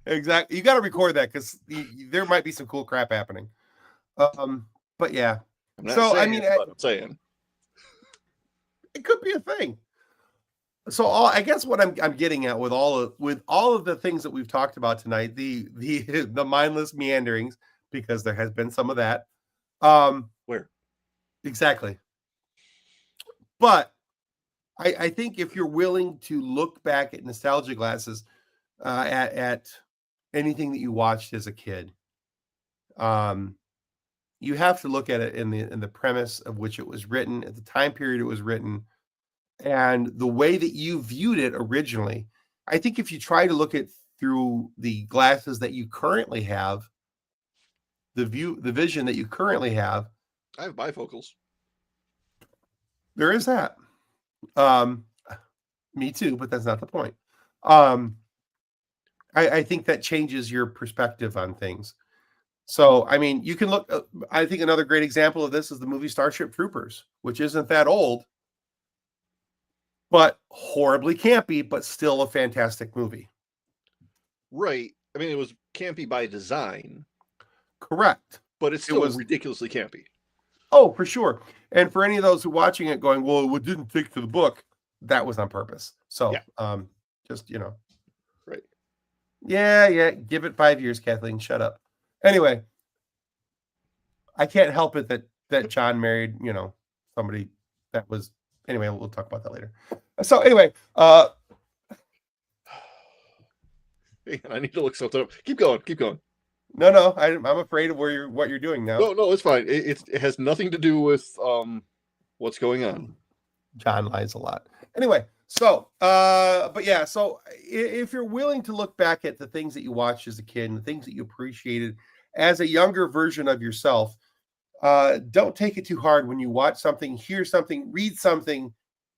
Exactly. You got to record that because there might be some cool crap happening. But yeah. I'm saying it could be a thing. So I guess what I'm getting at with all of the things that we've talked about tonight, the mindless meanderings, because there has been some of that. Where? Exactly. But I think if you're willing to look back at nostalgia glasses at anything that you watched as a kid, you have to look at it in the premise of which it was written, at the time period it was written, and the way that you viewed it originally. I think if you try to look at through the glasses that you currently have, the vision that you currently have. I have bifocals. There is that. Me too, but that's not the point. I think that changes your perspective on things. So, I mean, you can look, I think another great example of this is the movie Starship Troopers, which isn't that old, but horribly campy, but still a fantastic movie. Right. I mean, it was campy by design. Correct. But it was ridiculously campy. Oh, for sure. And for any of those who are watching it going, well, it didn't stick to the book, that was on purpose. So, yeah. Just, Right. Yeah. Give it 5 years, Kathleen. Shut up. Anyway, I can't help it that John married, somebody that was, anyway, we'll talk about that later. So anyway, I need to look something up. Keep going. No, I'm afraid of what you're doing now. No, it's fine. It has nothing to do with what's going on. John lies a lot. Anyway, so but yeah, so if you're willing to look back at the things that you watched as a kid and the things that you appreciated as a younger version of yourself, don't take it too hard when you watch something, hear something, read something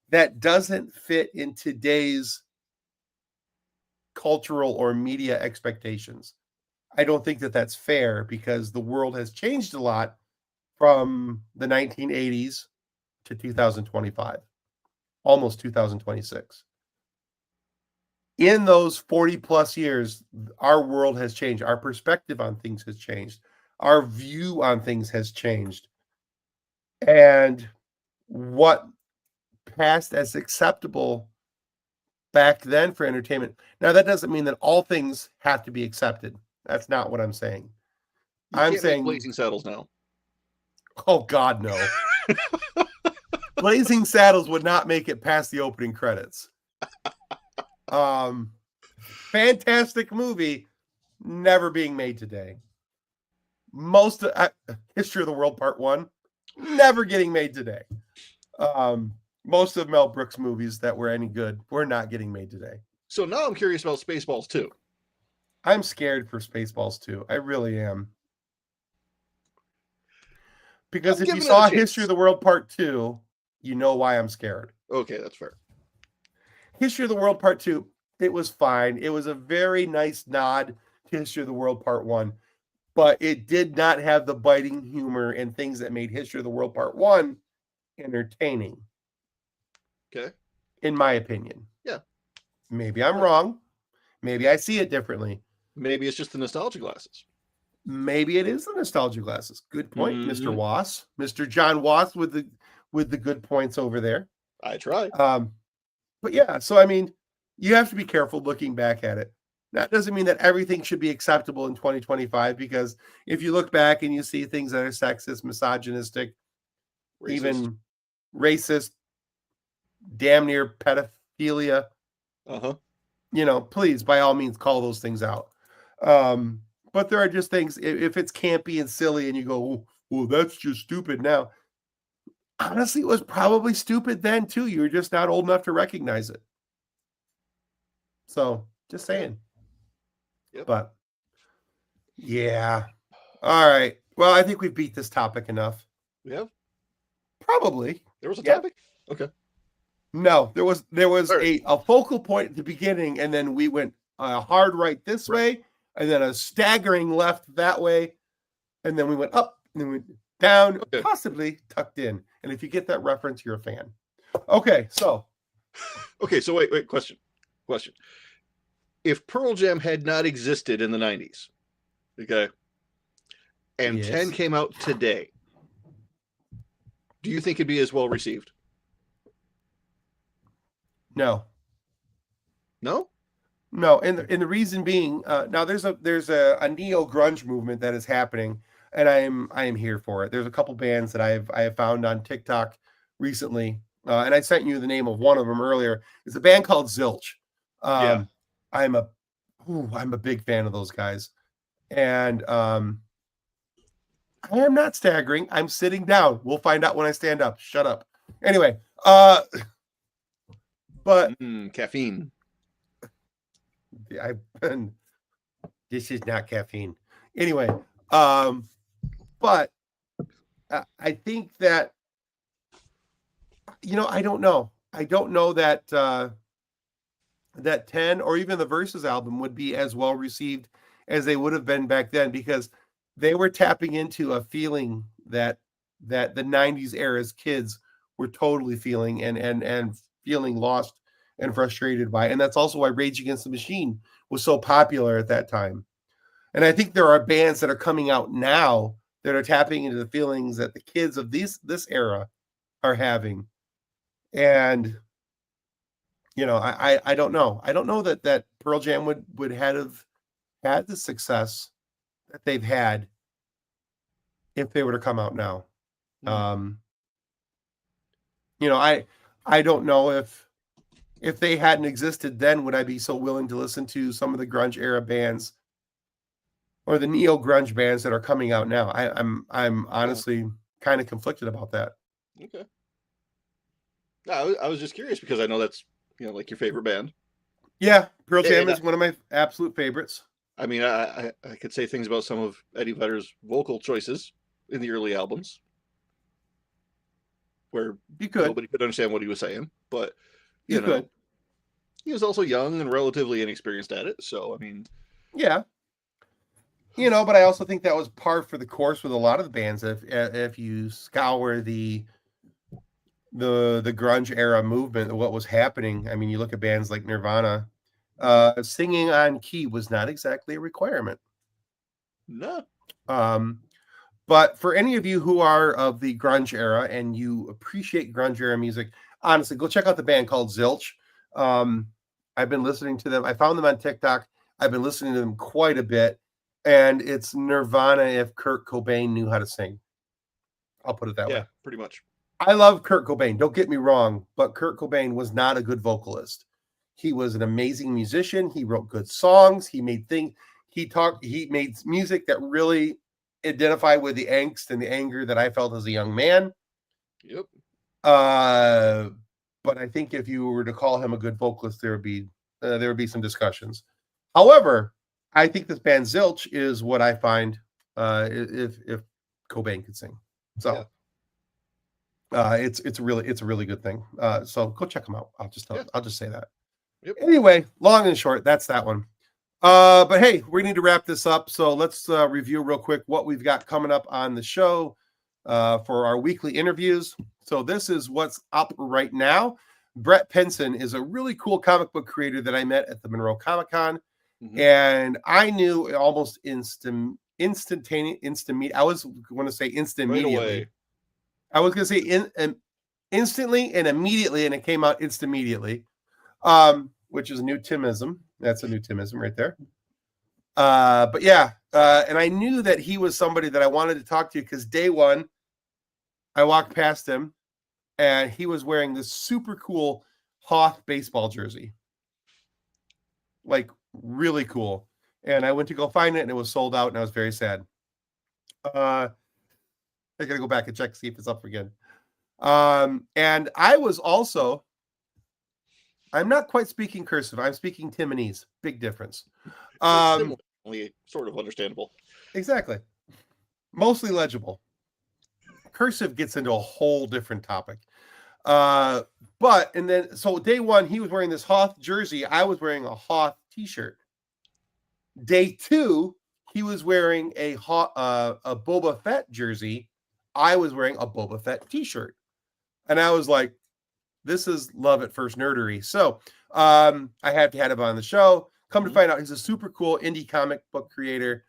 that doesn't fit in today's cultural or media expectations. I don't think that that's fair because the world has changed a lot from the 1980s to 2025, almost 2026. In those 40 plus years, our world has changed. Our perspective on things has changed. Our view on things has changed. And what passed as acceptable back then for entertainment. Now, that doesn't mean that all things have to be accepted. That's not what I'm saying. You can't make Blazing Saddles now. Oh, God, no. Blazing Saddles would not make it past the opening credits. Fantastic movie, never being made today. Most of History of the World Part 1, never getting made today. Most of Mel Brooks movies that were any good were not getting made today. So now I'm curious about Spaceballs 2. I'm scared for Spaceballs 2. I really am. Because if you saw History of the World Part 2, you know why I'm scared. Okay, that's fair. History of the World Part 2, it was fine. It was a very nice nod to History of the World Part 1, but it did not have the biting humor and things that made History of the World Part 1 entertaining. Okay. In my opinion. Yeah. Maybe I'm wrong. Maybe I see it differently. Maybe it's just the nostalgia glasses. Maybe it is the nostalgia glasses. Good point, Mr. Wass. Mr. John Wass with the good points over there. I try. But yeah, so I mean, you have to be careful looking back at it. That doesn't mean that everything should be acceptable in 2025, because if you look back and you see things that are sexist, misogynistic, even racist, damn near pedophilia, please, by all means, call those things out. But there are just things, if it's campy and silly and you go, well, that's just stupid now. Honestly, it was probably stupid then too. You were just not old enough to recognize it. So, just saying. Yep. But, yeah. All right. Well, I think we've beat this topic enough. We have? Probably. There was a topic? Okay. No, there was a focal point at the beginning, and then we went a hard right this way, and then a staggering left that way, and then we went up, and then we went down, possibly tucked in. And if you get that reference, you're a fan. Okay, so. Okay, so wait, question. If Pearl Jam had not existed in the 90s, okay, and 10 came out today, do you think it'd be as well received? No. No? No, and the reason being, now there's a neo grunge movement that is happening, and I am here for it. There's a couple bands that I have found on TikTok recently, and I sent you the name of one of them earlier. It's a band called Zilch. I'm a big fan of those guys, and I am not staggering. I'm sitting down. We'll find out when I stand up. Shut up. Anyway, but caffeine. This is not caffeine. Anyway, but I think that, I don't know. I don't know that that 10 or even the Versus album would be as well received as they would have been back then, because they were tapping into a feeling that the 90s era's kids were totally feeling and feeling lost and frustrated by. And that's also why Rage Against the Machine was so popular at that time. And I think there are bands that are coming out now that are tapping into the feelings that the kids of this era are having. And, I don't know. I don't know that Pearl Jam would have had the success that they've had if they were to come out now. I don't know if they hadn't existed then, would I be so willing to listen to some of the grunge era bands or the neo grunge bands that are coming out now? I'm honestly kind of conflicted about that. Okay. No, I was just curious because I know that's, like your favorite band. Yeah. Pearl Jam is one of my absolute favorites. I mean, I could say things about some of Eddie Vedder's vocal choices in the early albums where nobody could understand what he was saying, but you know. He was also young and relatively inexperienced at it. So, I mean, yeah. But I also think that was par for the course with a lot of the bands. If you scour the grunge era movement, what was happening, I mean, you look at bands like Nirvana, singing on key was not exactly a requirement. no. But for any of you who are of the grunge era and you appreciate grunge era music, honestly, go check out the band called Zilch. I've been listening to them. I found them on TikTok. I've been listening to them quite a bit. And it's Nirvana if Kurt Cobain knew how to sing. I'll put it that way. Yeah, pretty much. I love Kurt Cobain. Don't get me wrong, but Kurt Cobain was not a good vocalist. He was an amazing musician. He wrote good songs. He made he made music that really identified with the angst and the anger that I felt as a young man. Yep. But I think if you were to call him a good vocalist, there would be some discussions. However, I think this band Zilch is what I find if Cobain could sing. So it's a really good thing. So go check them out. I'll just say that. Yep. Anyway, long and short, that's that one. But hey, we need to wrap this up. So let's review real quick what we've got coming up on the show for our weekly interviews. So this is what's up right now. Brett Penson is a really cool comic book creator that I met at the Monroe Comic Con. Mm-hmm. And I knew almost instant immediately. I was going to say instantly and immediately, and it came out instant immediately, which is a new Timism. That's a new Timism right there. But yeah, and I knew that he was somebody that I wanted to talk to because day one, I walked past him, and he was wearing this super cool Hoth baseball jersey. Like, really cool. And I went to go find it, and it was sold out, and I was very sad. I gotta go back and check to see if it's up again. And I was also, I'm not quite speaking cursive. I'm speaking Timonese. Big difference. Only sort of understandable. Exactly. Mostly legible. Cursive gets into a whole different topic. So day one, he was wearing this Hoth jersey. I was wearing a Hoth t-shirt. Day two, he was wearing a Boba Fett jersey. I was wearing a Boba Fett t-shirt. And I was like, this is love at first nerdery. So I had him on the show. Come to find out, he's a super cool indie comic book creator.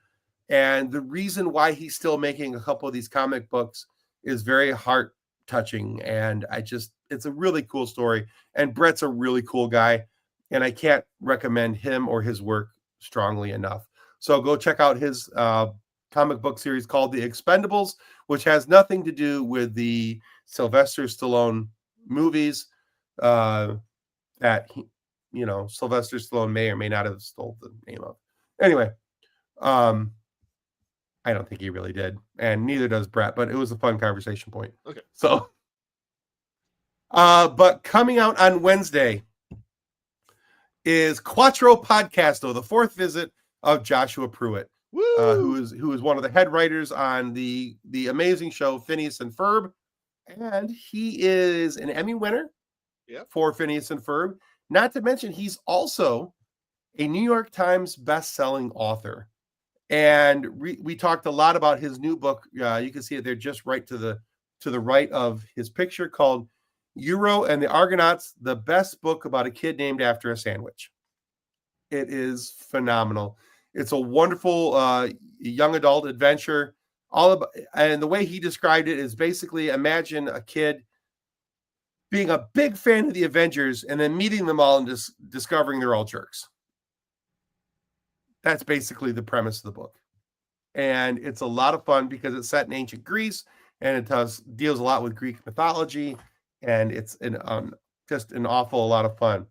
And the reason why he's still making a couple of these comic books is very heart touching. And it's a really cool story. And Brett's a really cool guy. And I can't recommend him or his work strongly enough. So go check out his comic book series called The Expendables, which has nothing to do with the Sylvester Stallone movies that Sylvester Stallone may or may not have stole the name of. Anyway, I don't think he really did, and neither does Brett, but it was a fun conversation point. Okay. So, but coming out on Wednesday is Quattro Podcasto, the fourth visit of Joshua Pruitt, who is one of the head writers on the amazing show Phineas and Ferb, and he is an Emmy winner for Phineas and Ferb. Not to mention, he's also a New York Times best-selling author. And we talked a lot about his new book. You can see it there, just right to the right of his picture, called Euro and the Argonauts: The Best Book About a Kid Named After a Sandwich. It is phenomenal. It's a wonderful young adult adventure. And the way he described it is basically, imagine a kid being a big fan of the Avengers and then meeting them all and just discovering they're all jerks. That's basically the premise of the book. And it's a lot of fun because it's set in ancient Greece, and it deals a lot with Greek mythology, and it's just an awful lot of fun.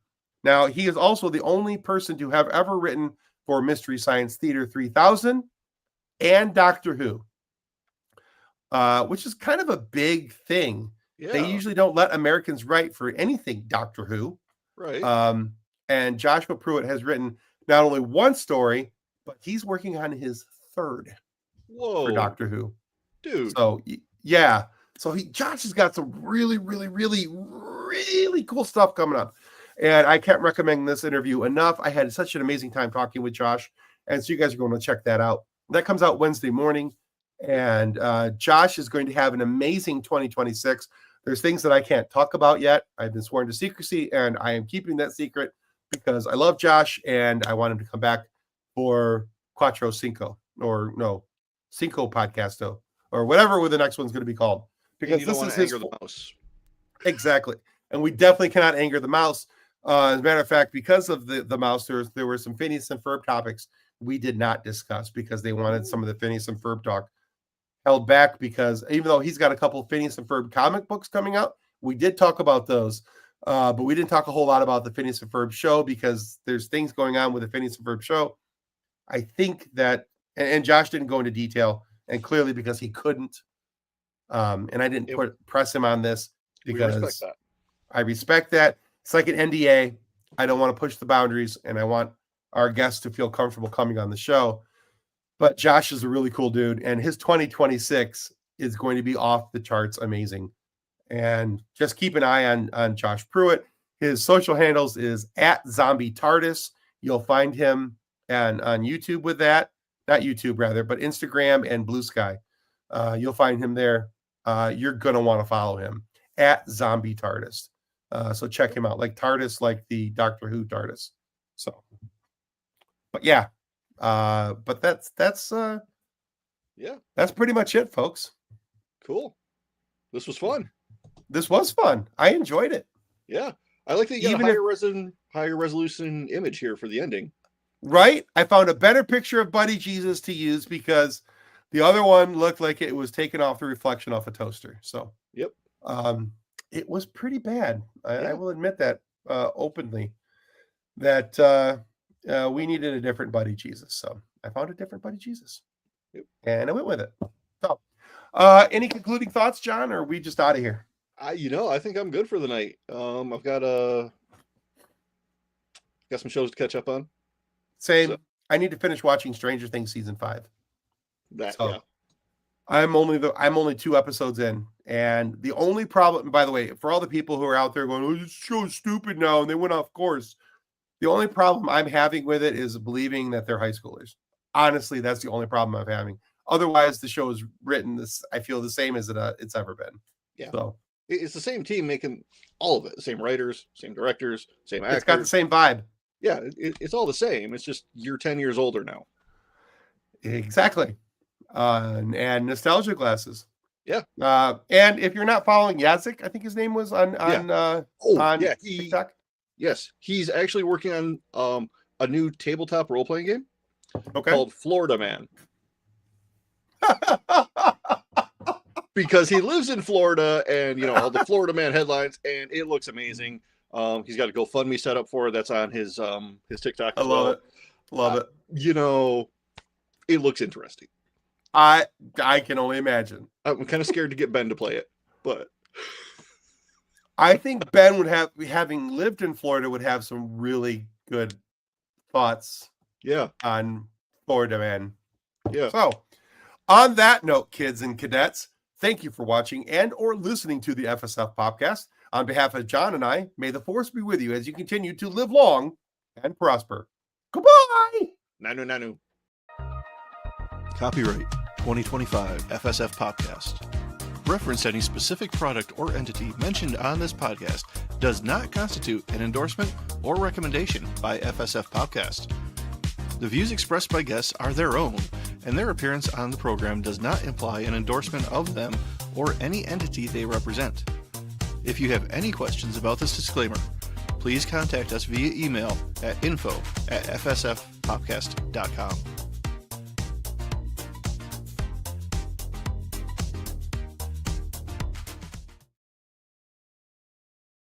Now, he is also the only person to have ever written for Mystery Science Theater 3000 and Doctor Who, which is kind of a big thing. Yeah. They usually don't let Americans write for anything Doctor Who. Right. And Joshua Pruitt has written not only one story, but he's working on his third for Doctor Who. Dude. So, yeah. So Josh has got some really, really, really, really cool stuff coming up. And I can't recommend this interview enough. I had such an amazing time talking with Josh. And so you guys are going to check that out. That comes out Wednesday morning. And Josh is going to have an amazing 2026. There's things that I can't talk about yet. I've been sworn to secrecy, and I am keeping that secret because I love Josh and I want him to come back for Cuatro Cinco, or no, Cinco Podcasto, or whatever the next one's going to be called. Because this is his the mouse. Exactly. And we definitely cannot anger the mouse. As a matter of fact, because of the mouse, there were some Phineas and Ferb topics we did not discuss because they wanted some of the Phineas and Ferb talk held back, because even though he's got a couple of Phineas and Ferb comic books coming out, we did talk about those. But we didn't talk a whole lot about the Phineas and Ferb show because there's things going on with the Phineas and Ferb show. I think that, and Josh didn't go into detail, and clearly because he couldn't. And I didn't press him on this because I respect that. It's like an NDA. I don't want to push the boundaries, and I want our guests to feel comfortable coming on the show. But Josh is a really cool dude, and his 2026 is going to be off the charts amazing. And just keep an eye on Josh Pruitt. His social handles is @ZombieTardis. You'll find him on YouTube with that. Not YouTube, rather, but Instagram and Blue Sky. You'll find him there. You're going to want to follow him @ZombieTardis. So check him out, like TARDIS, like the Doctor Who TARDIS. So, but yeah, but that's pretty much it, folks. Cool. This was fun. This was fun. I enjoyed it. Yeah, I like that you got a higher resolution image here for the ending. Right? I found a better picture of Buddy Jesus to use because the other one looked like it was taken off the reflection off a toaster. So, yep. It was pretty bad. I will admit that openly, that we needed a different Buddy Jesus. So I found a different Buddy Jesus. Yep. And I went with it. So, any concluding thoughts, John, or are we just out of here? I think I'm good for the night. I've got some shows to catch up on. Same. So, I need to finish watching Stranger Things season 5. I'm only 2 episodes in, and the only problem, by the way, for all the people who are out there going, "Oh, this show's stupid now," and they went off course. The only problem I'm having with it is believing that they're high schoolers. Honestly, that's the only problem I'm having. Otherwise, the show is written I feel the same as it's ever been. Yeah. So it's the same team making all of it. The same writers, same directors, same actors. It's got the same vibe. Yeah, it's all the same. It's just you're 10 years older now. Exactly. And nostalgia glasses. Yeah. And if you're not following Yazik, I think his name was on TikTok. Yes, he's actually working on a new tabletop role-playing game called Florida Man. Because he lives in Florida, and all the Florida Man headlines, and it looks amazing. He's got a GoFundMe set up for it. That's on his TikTok. I love it. It looks interesting. I can only imagine. I'm kind of scared to get Ben to play it, but I think Ben would having lived in Florida, would have some really good thoughts. Yeah. On Florida Man. Yeah. So, on that note, kids and cadets, thank you for watching and or listening to the FSF PopCast. On behalf of John and I, may the force be with you as you continue to live long and prosper. Goodbye. Nanu. Copyright 2025 FSF PopCast. Reference any specific product or entity mentioned on this podcast does not constitute an endorsement or recommendation by FSF PopCast. The views expressed by guests are their own, and their appearance on the program does not imply an endorsement of them or any entity they represent. If you have any questions about this disclaimer, please contact us via email at info@fsfpopcast.com.